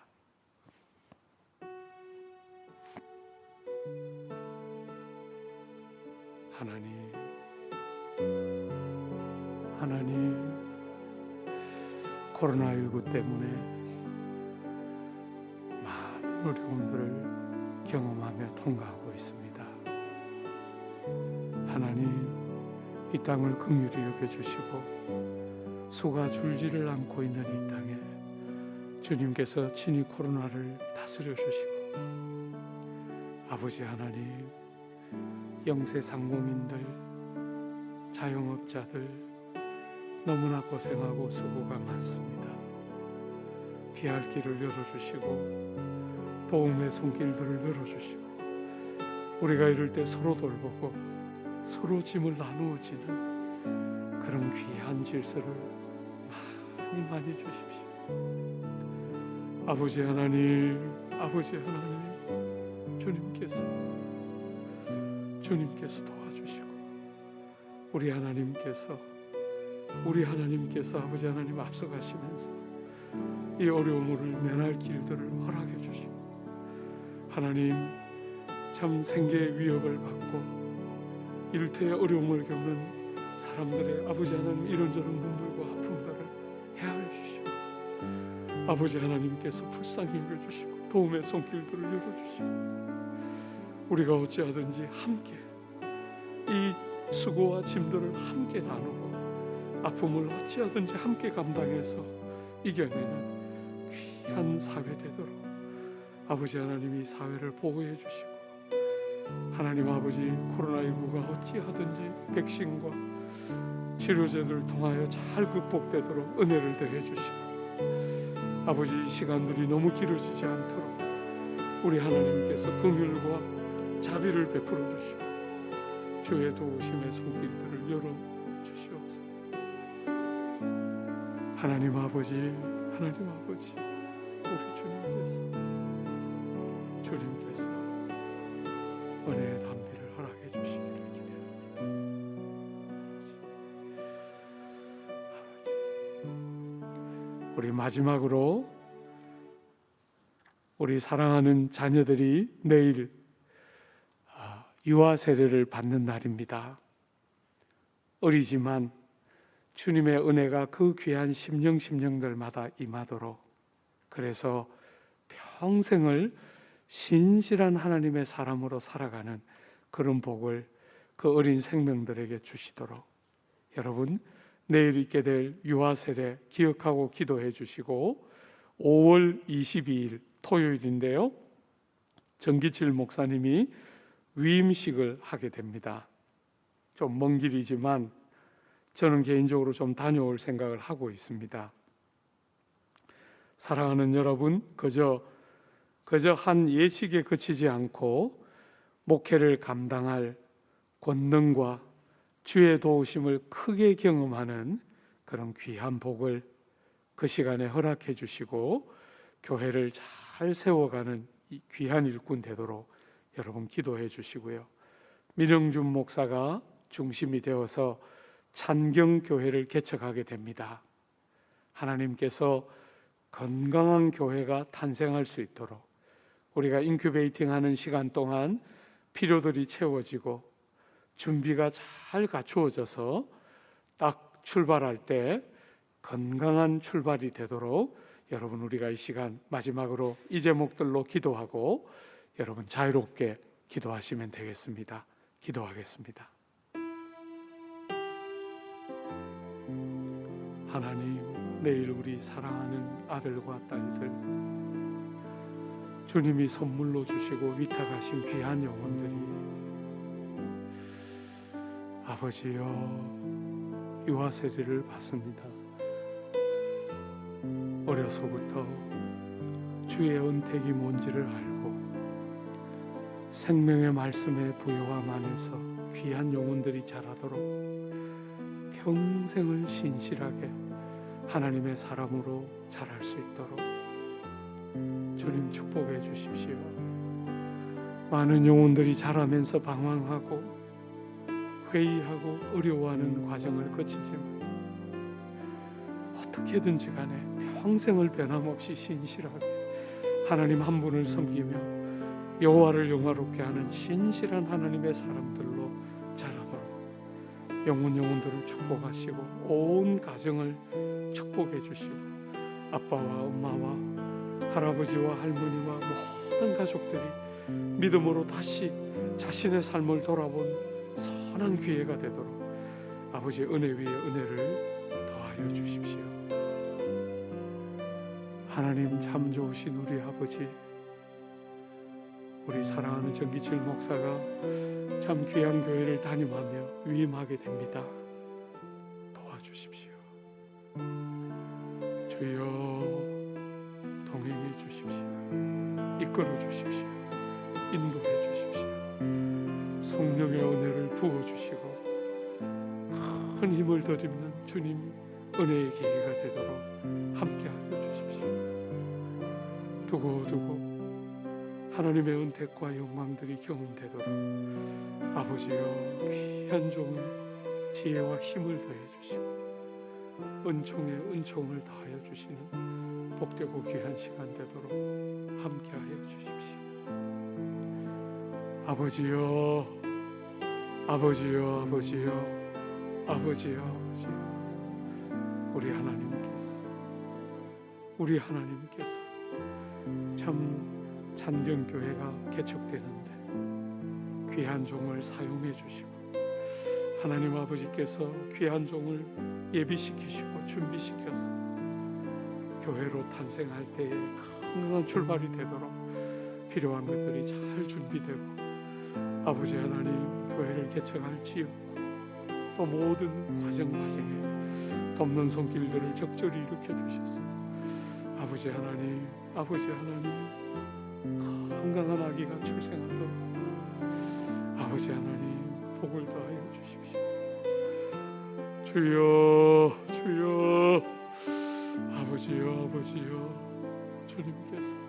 하나님, 코로나19 때문에 많은 어려움들을 경험하며 통과하고 있습니다. 하나님, 이 땅을 긍휼히 여겨주시고 수가 줄지를 않고 있는 이 땅에 주님께서 친히 코로나를 다스려 주시고, 아버지 하나님, 영세 상공인들, 자영업자들 너무나 고생하고 수고가 많습니다. 피할 길을 열어주시고 도움의 손길들을 열어주시고, 우리가 이럴 때 서로 돌보고 서로 짐을 나누어지는 그런 귀한 질서를 많이 주십시오. 아버지 하나님, 주님께서 도와주시고, 우리 하나님께서 아버지 하나님 앞서가시면서 이 어려움을 면할 길들을 허락해 주시고, 하나님, 참 생계의 위협을 받고 일터의 어려움을 겪는 사람들의 아버지 하나님 이런저런 눈물과 아픔들을 헤아려 주시고, 아버지 하나님께서 불쌍히 여겨주시고 도움의 손길들을 열어주시고, 우리가 어찌하든지 함께 이 수고와 짐들을 함께 나누고 아픔을 어찌하든지 함께 감당해서 이겨내는 귀한 사회 되도록 아버지 하나님이 사회를 보호해 주시고, 하나님 아버지, 코로나19가 어찌하든지 백신과 치료제들을 통하여 잘 극복되도록 은혜를 더해 주시고, 아버지, 이 시간들이 너무 길어지지 않도록 우리 하나님께서 긍휼과 자비를 베풀어 주시고 주의 도우심의 손길들을 열어 주시옵소서. 하나님 아버지, 우리 주님께서 은혜의 담비를 허락해 주시기를 기대합니다. 우리 마지막으로 우리 사랑하는 자녀들이 내일 유아 세례를 받는 날입니다. 어리지만 주님의 은혜가 그 귀한 심령들마다 임하도록, 그래서 평생을 신실한 하나님의 사람으로 살아가는 그런 복을 그 어린 생명들에게 주시도록, 여러분, 내일 있게 될 유아 세례 기억하고 기도해 주시고, 5월 22일 토요일인데요, 정기칠 목사님이 위임식을 하게 됩니다. 좀 먼 길이지만 저는 개인적으로 좀 다녀올 생각을 하고 있습니다. 사랑하는 여러분, 그저 그저 한 예식에 그치지 않고 목회를 감당할 권능과 주의 도우심을 크게 경험하는 그런 귀한 복을 그 시간에 허락해 주시고 교회를 잘 세워가는 이 귀한 일꾼 되도록 여러분 기도해 주시고요. 민영준 목사가 중심이 되어서 찬경교회를 개척하게 됩니다. 하나님께서 건강한 교회가 탄생할 수 있도록 우리가 인큐베이팅하는 시간 동안 필요들이 채워지고 준비가 잘 갖추어져서 딱 출발할 때 건강한 출발이 되도록 여러분 우리가 이 시간 마지막으로 이 제목들로 기도하고 여러분 자유롭게 기도하시면 되겠습니다. 기도하겠습니다. 하나님, 내일 우리 사랑하는 아들과 딸들 주님이 선물로 주시고 위탁하신 귀한 영혼들이 아버지여 유아 세례를 받습니다. 어려서부터 주의 은택이 뭔지를 알고 생명의 말씀의 부요함 안에서 귀한 영혼들이 자라도록 평생을 신실하게 하나님의 사람으로 자랄 수 있도록 주님 축복해 주십시오. 많은 영혼들이 자라면서 방황하고 회의하고 어려워하는 과정을 거치지만 어떻게든지 간에 평생을 변함없이 신실하게 하나님 한 분을 섬기며 여호와를 영화롭게 하는 신실한 하나님의 사람들로 자라도록 영혼들을 축복하시고 온 가정을 축복해 주시고 아빠와 엄마와 할아버지와 할머니와 모든 가족들이 믿음으로 다시 자신의 삶을 돌아본 선한 기회가 되도록 아버지의 은혜 위에 은혜를 더하여 주십시오. 하나님 참 좋으신 우리 아버지, 우리 사랑하는 정기칠 목사가 참 귀한 교회를 담임하며 위임하게 됩니다. 도와주십시오. 주여 동행해 주십시오. 이끌어 주십시오. 인도해 주십시오. 성령의 은혜를 부어주시고 큰 힘을 덧입는 주님 은혜의 계기가 되도록 함께하여 주십시오. 두고두고 하나님의 은택과 영광들이 경험되도록 아버지여 귀한 종의 지혜와 힘을 더해 주시고 은총에 은총을 더하여 주시는 복되고 귀한 시간 되도록 함께하여 주십시오. 아버지여 아버지여 아버지여 아버지여 아버지여 우리 하나님께서 참 찬경교회가 개척되는데 귀한 종을 사용해 주시고 하나님 아버지께서 귀한 종을 예비시키시고 준비시켜서 교회로 탄생할 때에 건강한 출발이 되도록 필요한 것들이 잘 준비되고 아버지 하나님 교회를 개척할 지역 또 모든 과정에 돕는 손길들을 적절히 일으켜 주셔서 아버지 하나님 건강한 아기가 출생하도록 아버지 하나님 복을 더하여 주십시오. 주여 아버지여 주님께서